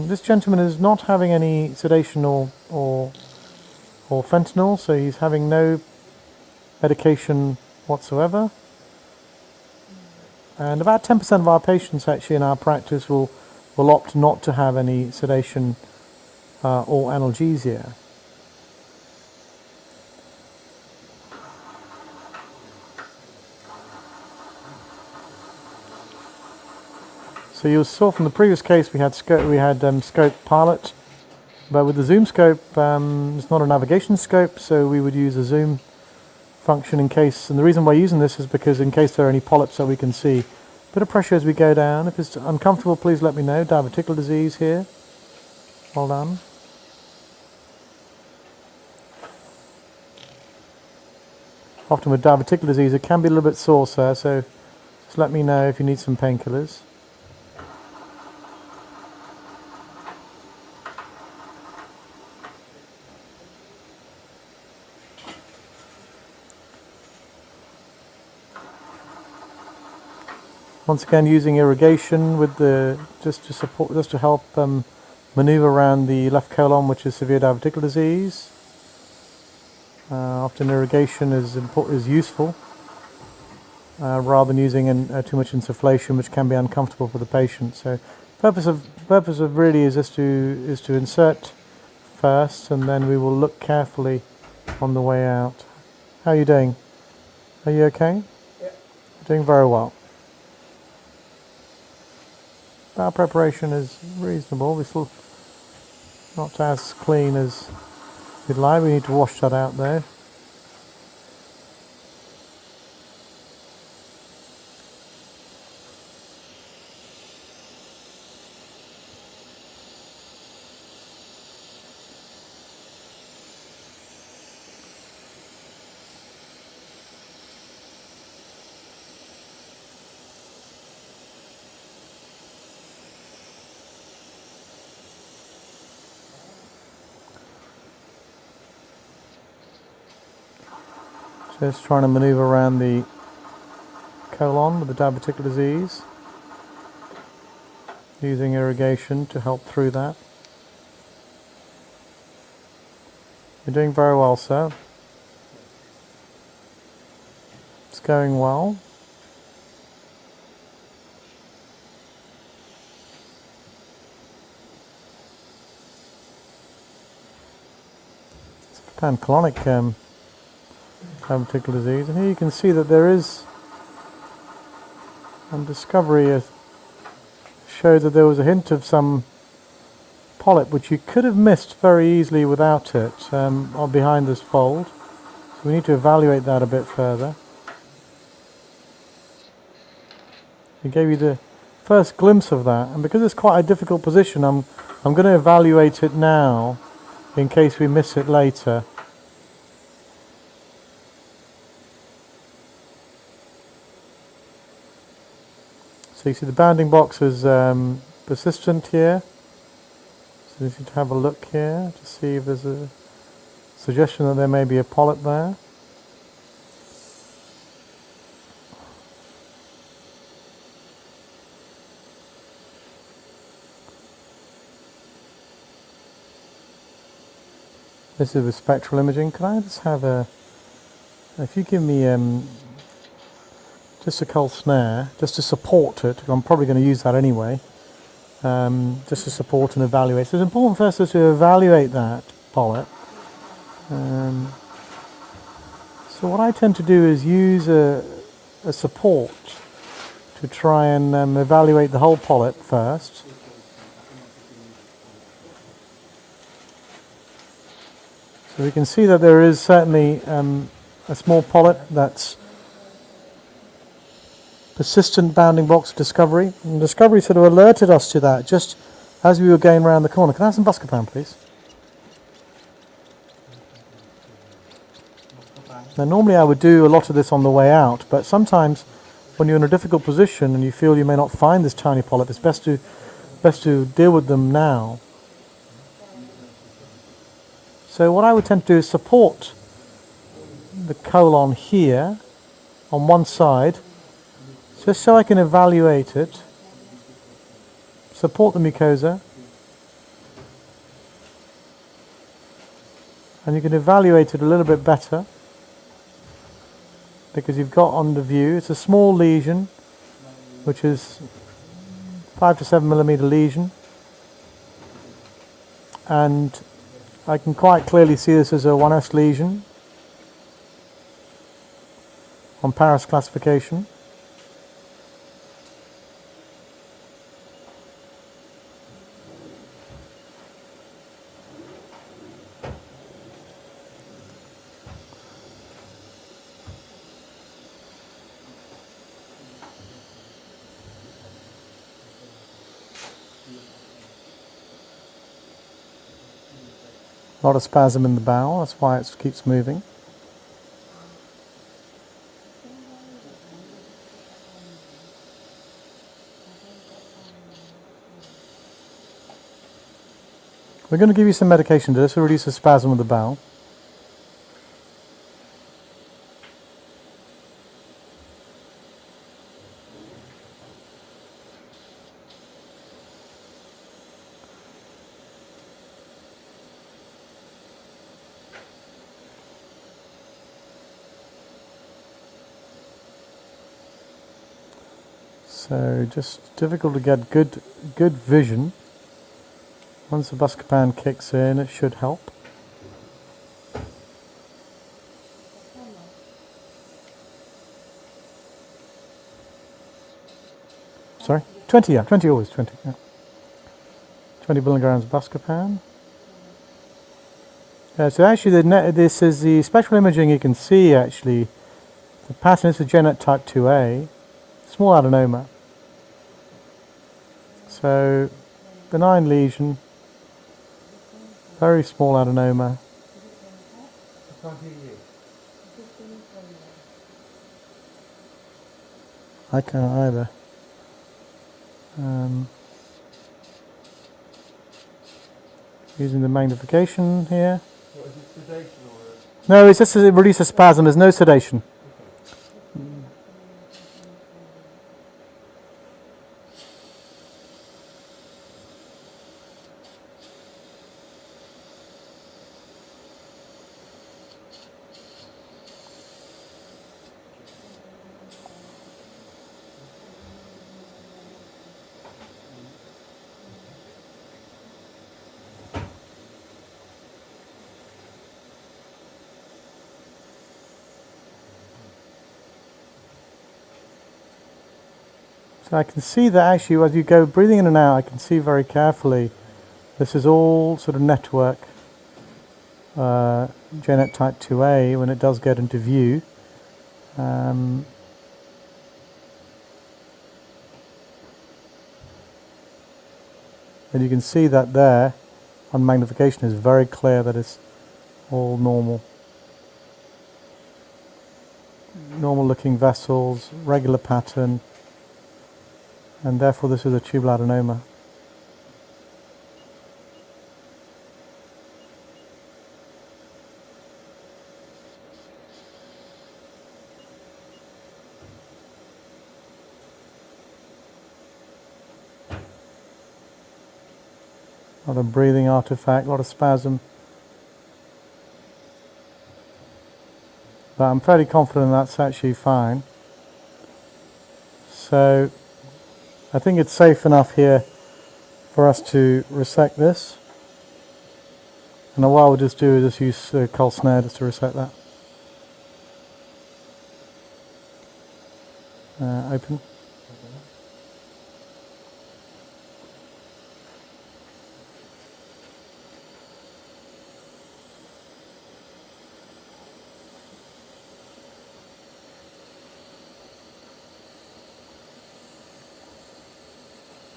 [SPEAKER 2] This gentleman is not having any sedation or fentanyl, so he's having no medication whatsoever. And about 10% of our patients actually in our practice will opt not to have any sedation or analgesia. So you saw from the previous case we had scope pilot, but with the zoom scope it's not a navigation scope, so we would use a zoom function in case, and the reason why using this is because in case there are any polyps that we can see. Bit of pressure as we go down. If it's uncomfortable, please let me know. Diverticular disease here. Well done. Often with diverticular disease it can be a little bit sore, sir, so just let me know if you need some painkillers. Once again, using irrigation with just to help maneuver around the left colon, which is severe diverticular disease. Often irrigation is useful rather than using too much insufflation, which can be uncomfortable for the patient. So, purpose of really is to insert first, and then we will look carefully on the way out. How are you doing? Are you okay?
[SPEAKER 3] Yeah.
[SPEAKER 2] Doing very well. Our preparation is reasonable. We're still not as clean as we'd like. We need to wash that out though. Just trying to maneuver around the colon with the diverticular disease, using irrigation to help through that. You're doing very well, sir. It's going well. It's pancolonic diverticular disease, and here you can see that there is, on Discovery, showed that there was a hint of some polyp which you could have missed very easily without it or behind this fold. So we need to evaluate that a bit further. I gave you the first glimpse of that, and because it's quite a difficult position, I'm going to evaluate it now in case we miss it later. So you see the bounding box is persistent here. So you need to have a look here to see if there's a suggestion that there may be a polyp there. This is with spectral imaging. Can I just have if you give me just a cold snare, just to support it, I'm probably going to use that anyway, just to support and evaluate. So it's important first to evaluate that polyp, So what I tend to do is use a support to try and evaluate the whole polyp first. So we can see that there is certainly a small polyp that's persistent bounding box discovery. And discovery sort of alerted us to that just as we were going around the corner. Can I have some buscopan, please? Now normally I would do a lot of this on the way out, but sometimes when you're in a difficult position and you feel you may not find this tiny polyp, it's best to deal with them now. So what I would tend to do is support the colon here on one side, just so I can evaluate it, support the mucosa, and you can evaluate it a little bit better because you've got on the view. It's a small lesion, which is 5 to 7 millimeter lesion, and I can quite clearly see this as a 1S lesion on Paris classification. A lot of spasm in the bowel, that's why it keeps moving. We're going to give you some medication to this to reduce the spasm of the bowel. So just difficult to get good vision. Once the buscopan kicks in, it should help. Sorry? 20, yeah, 20 always, 20. Yeah. 20 milligrams buscopan. Yeah, so actually this is the spectral imaging. You can see actually the pattern is a genet type 2A, small adenoma. So benign lesion, very small adenoma. I can't either. Using the magnification here.
[SPEAKER 3] What, is it sedation or?
[SPEAKER 2] No, it's just it releases spasm. There's no sedation. So I can see that actually as you go breathing in and out, I can see very carefully this is all sort of network genet type 2A when it does get into view. And you can see that there on magnification is very clear that it's all normal. Normal looking vessels, regular pattern. And therefore this is a tubal adenoma. A lot of breathing artifact, a lot of spasm. But I'm fairly confident that's actually fine. So I think it's safe enough here for us to resect this And what we'll just do is just use Col Snare just to reset that. Open.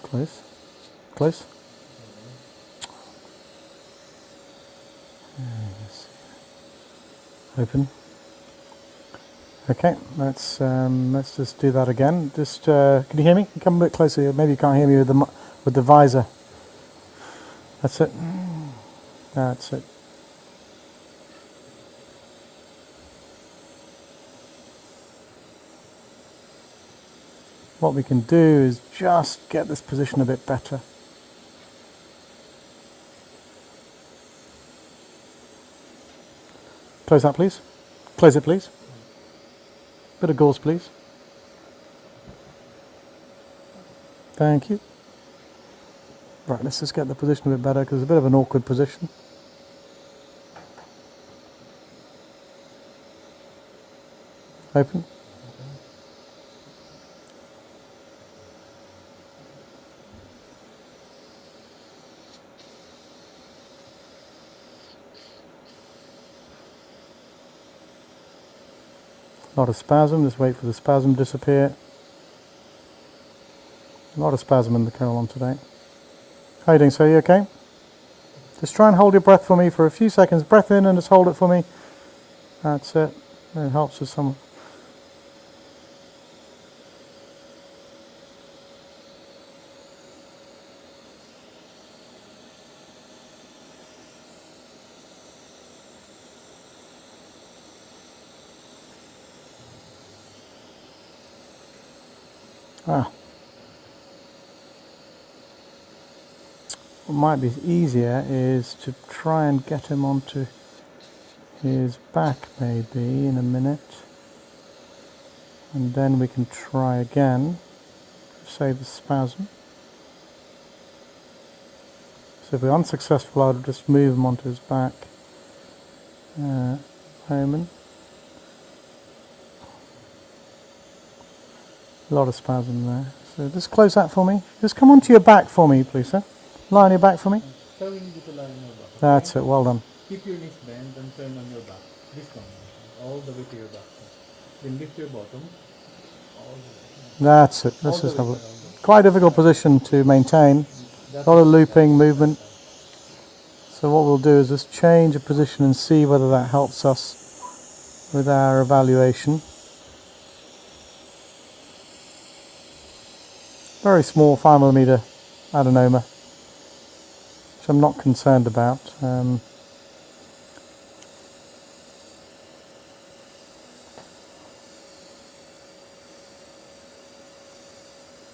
[SPEAKER 2] Close. Close. Open. Okay, let's just do that again. Just can you hear me? Come a bit closer. Maybe you can't hear me with the visor. That's it. That's it. What we can do is just get this position a bit better. Close that, please. Close it, please. Bit of gauze, please. Thank you. Right, let's just get the position a bit better because it's a bit of an awkward position. Open. A lot of spasm, just wait for the spasm to disappear. A lot of spasm in the colon today. How are you doing, sir? You okay? Just try and hold your breath for me for a few seconds. Breath in and just hold it for me. That's it. It helps with some. What might be easier is to try and get him onto his back maybe in a minute, and then we can try again to save the spasm. So if we're unsuccessful, I'll just move him onto his back. Moment. A lot of spasm there. So just close that for me. Just come onto your back for me, please, sir. Lie on your back for me.
[SPEAKER 3] Sir, we need you to lie on your back.
[SPEAKER 2] That's it, well done.
[SPEAKER 3] Keep your knees bent and turn on your back. This one, all the way to your back. Then lift your bottom. All the way.
[SPEAKER 2] That's it. Let's just have a look. Quite a difficult position to maintain. A lot of looping, movement. So what we'll do is just change a position and see whether that helps us with our evaluation. Very small 5mm adenoma, which I'm not concerned about.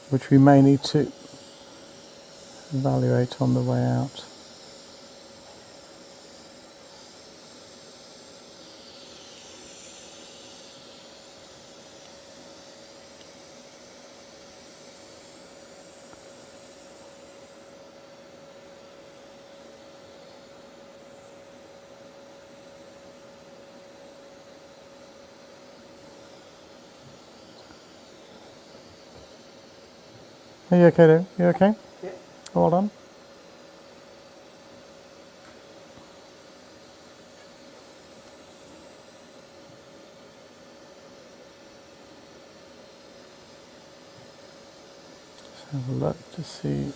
[SPEAKER 2] Which we may need to evaluate on the way out. Are you okay there? You okay?
[SPEAKER 1] Yeah.
[SPEAKER 2] Well done. Just have a look to see.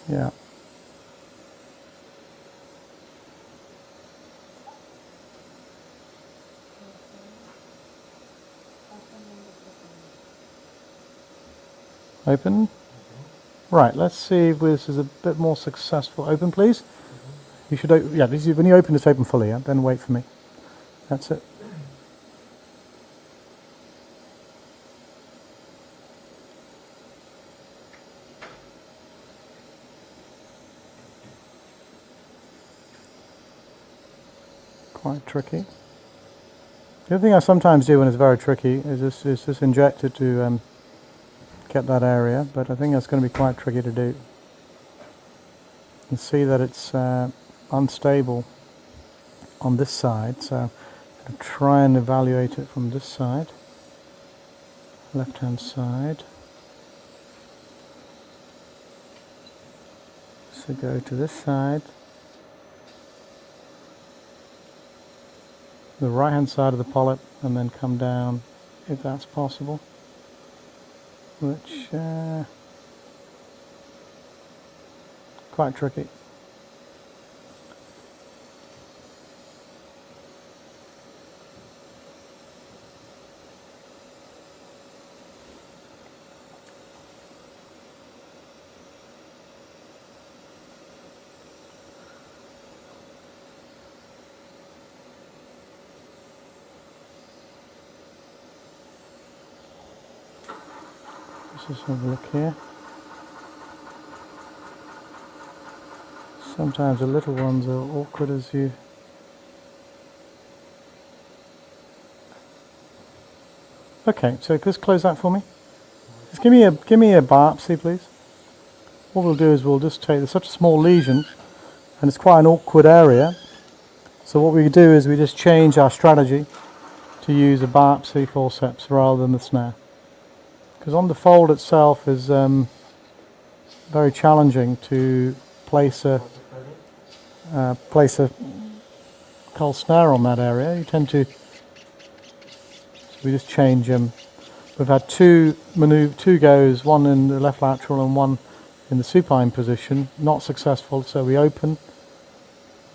[SPEAKER 2] Yeah. Open. Right, let's see if this is a bit more successful. Open, please. You should open, yeah, this is, when you open, it's open fully, yeah? Then wait for me. That's it. quite tricky. The other thing I sometimes do when it's very tricky is just inject it to get that area, but I think that's going to be quite tricky to do. You can see that it's unstable on this side, so I'm going to try and evaluate it from this side, left hand side. So go to this side, the right hand side of the polyp, and then come down if that's possible, which quite tricky. Let's just have a look here. Sometimes the little ones are awkward as you... Okay, so just close that for me. Just give me a biopsy, please. What we'll do is we'll just take such a small lesion, and it's quite an awkward area. So what we do is we just change our strategy to use a biopsy forceps rather than the snare. Because on the fold itself is very challenging to place a cold snare on that area. You tend to, so we just change them. We've had two goes, one in the left lateral and one in the supine position, not successful. So we open,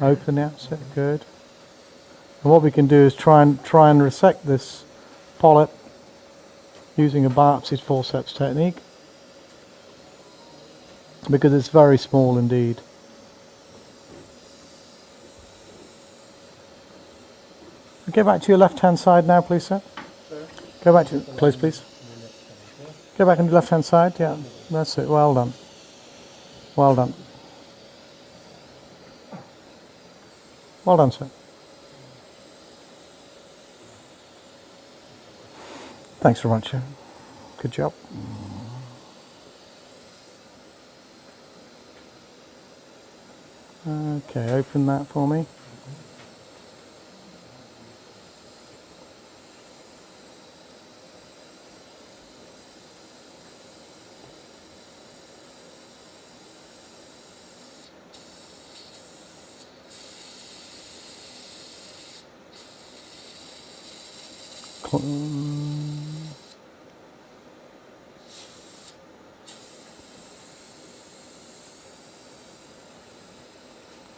[SPEAKER 2] yeah, so good. And what we can do is try and resect this polyp using a biopsy forceps technique, because it's very small indeed. Go back to your left hand side now, please, sir. Go back to close, please. Go back on the left hand side. Yeah, that's it. Well done. Well done. Well done, sir. Thanks very much. Good job. Okay, open that for me.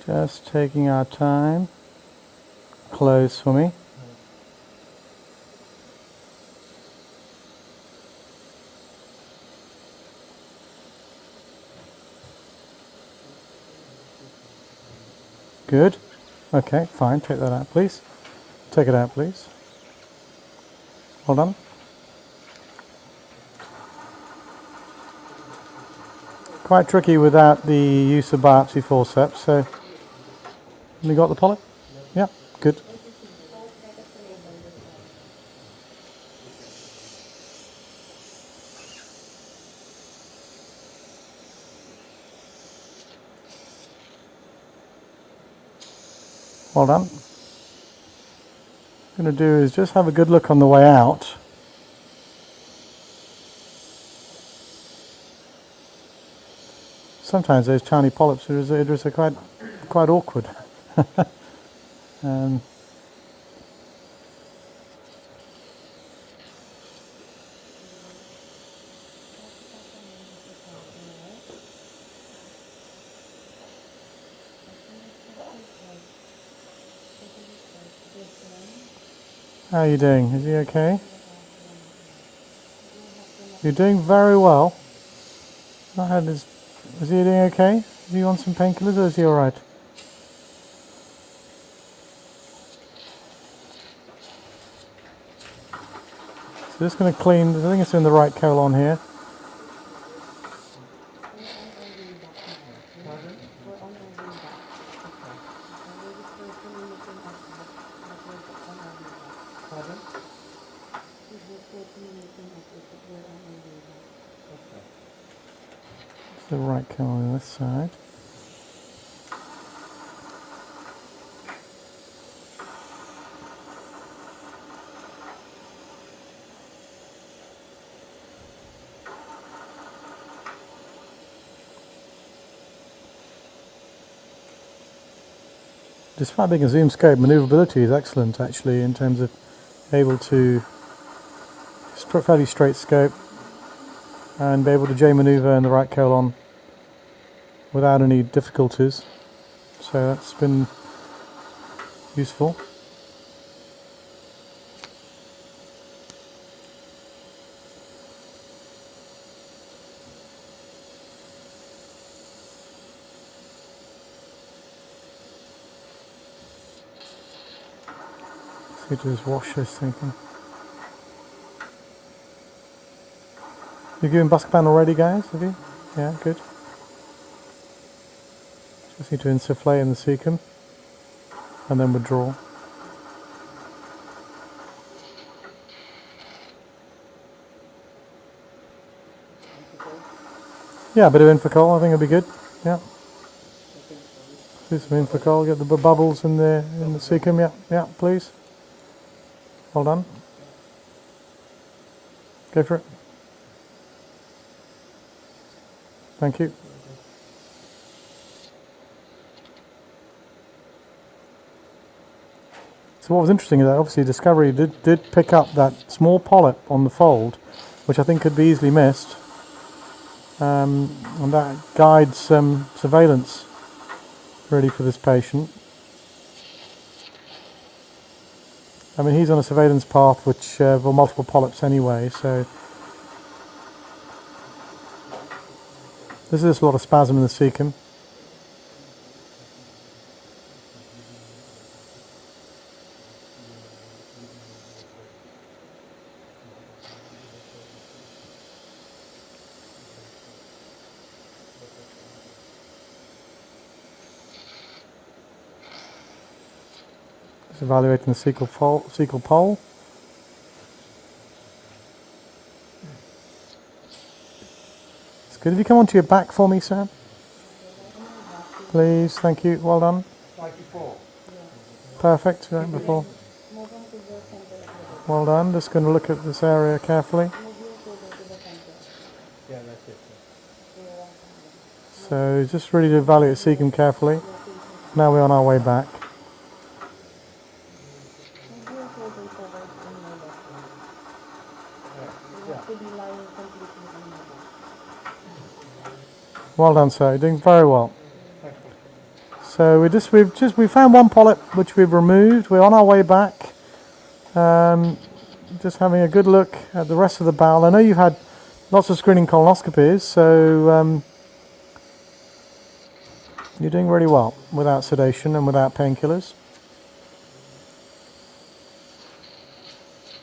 [SPEAKER 2] Just taking our time. Close for me. Good. Okay, fine. Take that out, please. Take it out, please. Well done. Quite tricky without the use of biopsy forceps, so you got the polyp? Yeah, good. Well done. What I'm going to do is just have a good look on the way out. Sometimes those tiny polyps are quite awkward. How are you doing? Is he okay? You're doing very well. Is he doing okay? Do you want some painkillers or is he alright? So just going to clean, I think it's in the right colon here.
[SPEAKER 3] Pardon?
[SPEAKER 2] The right colon on this side. Despite being a zoom scope, manoeuvrability is excellent actually in terms of able to fairly straight scope and be able to J maneuver in the right colon without any difficulties. So that's been useful. So just wash this thinking. You given Buscopan already, guys? Have you? Yeah, good. Just need to insufflate in the cecum and then withdraw. Yeah, a bit of infocol, I think it'll be good. Yeah. Do some infocol, get the bubbles in the cecum. Yeah, yeah, please. Well done. Go for it. Thank you. So what was interesting is that obviously Discovery did pick up that small polyp on the fold, which I think could be easily missed, and that guides surveillance really for this patient. I mean, he's on a surveillance path which for multiple polyps anyway, so this is a lot of spasm in the cecum. Just evaluating the cecal pole. It's good. If you come onto your back for me, sir. Please, thank you. Well done.
[SPEAKER 3] Like before.
[SPEAKER 2] Perfect. Right before. Well done. Just going to look at this area carefully.
[SPEAKER 3] Yeah, that's it.
[SPEAKER 2] So just really to evaluate cecum carefully. Now we're on our way back. Well done, sir. You're doing very well. So we found one polyp which we've removed. We're on our way back. Just having a good look at the rest of the bowel. I know you've had lots of screening colonoscopies, so you're doing really well without sedation and without painkillers.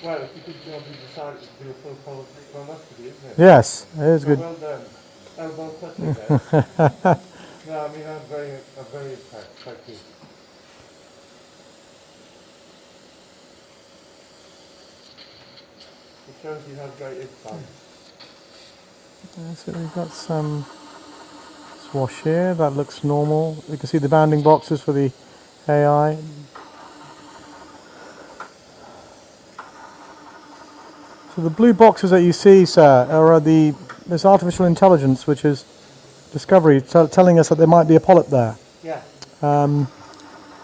[SPEAKER 3] Well, if you could decide to do a full colonoscopy, isn't it?
[SPEAKER 2] Yes, it is good.
[SPEAKER 3] Well done. Elbow touching there. No, I mean, I'm very impressed. Thank you. It shows you have great insight.
[SPEAKER 2] So we've got some swash here. That looks normal. You can see the bounding boxes for the AI. So the blue boxes that you see, sir, are this artificial intelligence, which is Discovery telling us that there might be a polyp there.
[SPEAKER 3] Yeah.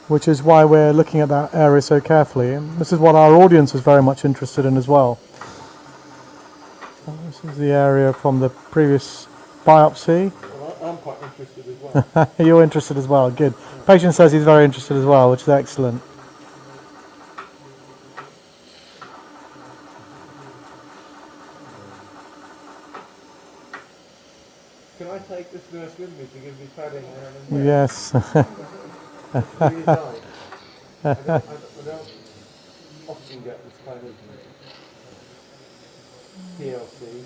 [SPEAKER 2] Which is why we're looking at that area so carefully. And this is what our audience is very much interested in as well. This is the area from the previous biopsy.
[SPEAKER 3] Well, I'm quite interested as well.
[SPEAKER 2] You're interested as well, good. Patient says he's very interested as well, which is excellent.
[SPEAKER 3] Can I take this nurse with me to give me padding and everything?
[SPEAKER 2] Yes.
[SPEAKER 3] Really nice. I don't often get this kind of TLC.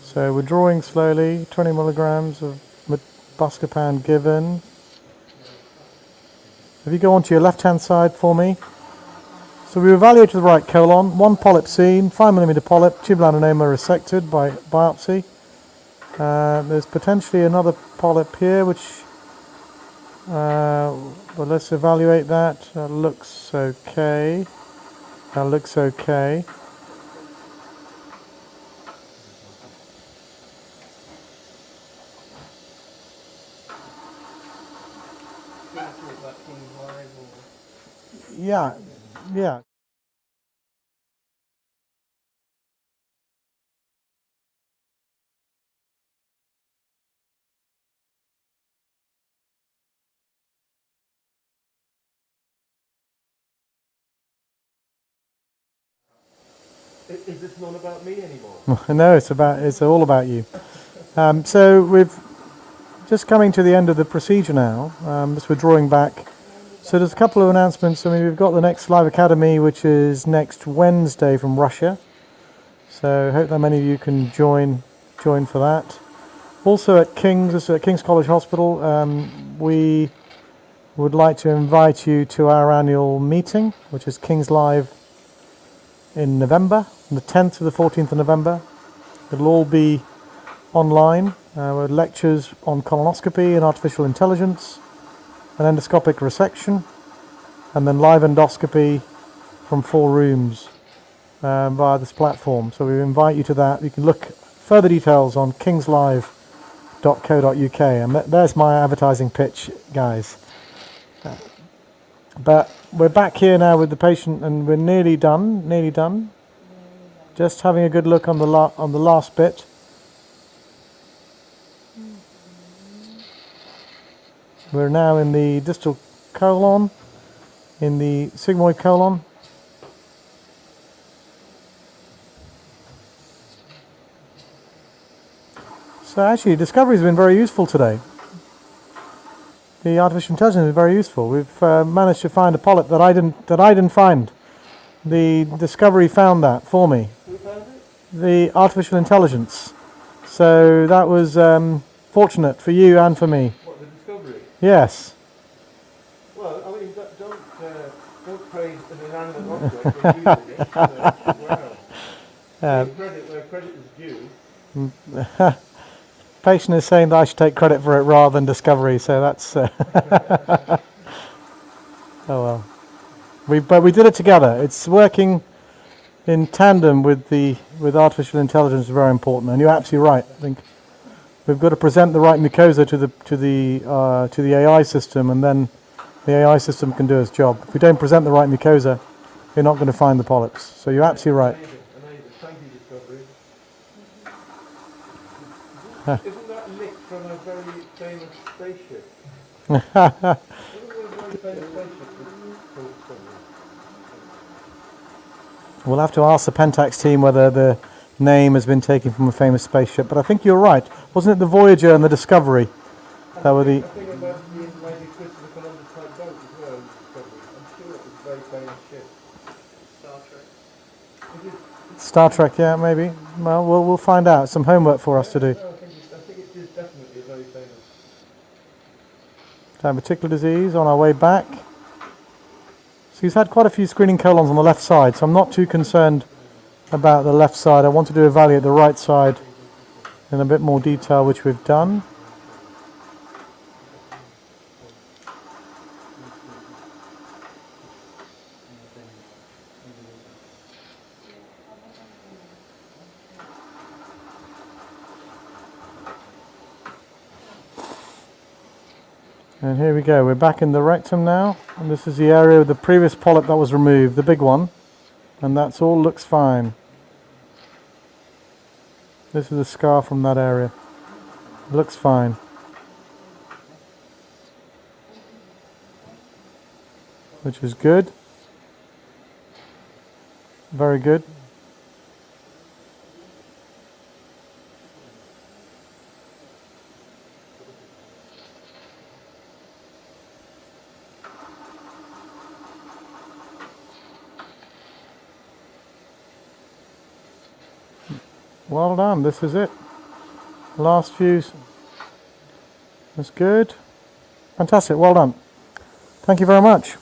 [SPEAKER 2] So we're drawing slowly, 20 milligrams of Buscopan given. If you go onto your left-hand side for me, So we evaluated the right colon, one polyp seen, 5mm polyp, tubular adenoma resected by biopsy. There's potentially another polyp here, which, well, let's evaluate that. That looks okay. That looks okay. Yeah, yeah.
[SPEAKER 3] Is this not about me anymore?
[SPEAKER 2] No, it's all about you. So we've just coming to the end of the procedure now. Just we're drawing back. So there's a couple of announcements. I mean, we've got the next Live Academy, which is next Wednesday from Russia. So I hope that many of you can join for that. Also at King's College Hospital, we would like to invite you to our annual meeting, which is King's Live in November, from the 10th to the 14th of November. It'll all be online, with lectures on colonoscopy and artificial intelligence, an endoscopic resection, and then live endoscopy from 4 rooms via this platform. So we invite you to that. You can look further details on kingslive.co.uk, and there's my advertising pitch, guys. But we're back here now with the patient, and we're nearly done. Just having a good look on the last bit. We're now in the distal colon, in the sigmoid colon. So actually, discovery has been very useful today. The artificial intelligence is very useful. We've managed to find a polyp that I didn't find. The discovery found that for me.
[SPEAKER 4] Who found it?
[SPEAKER 2] The artificial intelligence. So that was fortunate for you and for me.
[SPEAKER 3] What, the discovery?
[SPEAKER 2] Yes.
[SPEAKER 3] Well, I mean, don't praise an inanimate object for using it. Well, give credit where credit is due.
[SPEAKER 2] Patient is saying that I should take credit for it rather than discovery, so that's oh well. But we did it together. It's working in tandem with artificial intelligence is very important, and you're absolutely right. I think we've got to present the right mucosa to the AI system, and then the AI system can do its job. If we don't present the right mucosa, you're not going to find the polyps. So you're absolutely right.
[SPEAKER 3] Amazing. Thank you, discovery. Isn't that nicked from a very famous spaceship? Isn't there a very famous spaceship called Discovery?
[SPEAKER 2] We'll have to ask the Pentax team whether the name has been taken from a famous spaceship, but I think you're right. Wasn't it the Voyager and the Discovery that were the...
[SPEAKER 3] I think it might be maybe Christopher Columbus type boat as well, Discovery. I'm sure it was a very famous ship.
[SPEAKER 4] Star Trek.
[SPEAKER 3] Is it?
[SPEAKER 2] Star Trek, yeah, maybe. Well, we'll find out. Some homework for us to do.
[SPEAKER 3] No, I think it is definitely a very famous.
[SPEAKER 2] Diverticular disease on our way back. So he's had quite a few screening colons on the left side, so I'm not too concerned about the left side. I wanted to evaluate the right side in a bit more detail, which we've done. And here we go, we're back in the rectum now, and this is the area of the previous polyp that was removed, the big one, and that's all looks fine. This is a scar from that area. It looks fine. Which is good. Very good. Well done, this is it. Last few. That's good. Fantastic, well done. Thank you very much.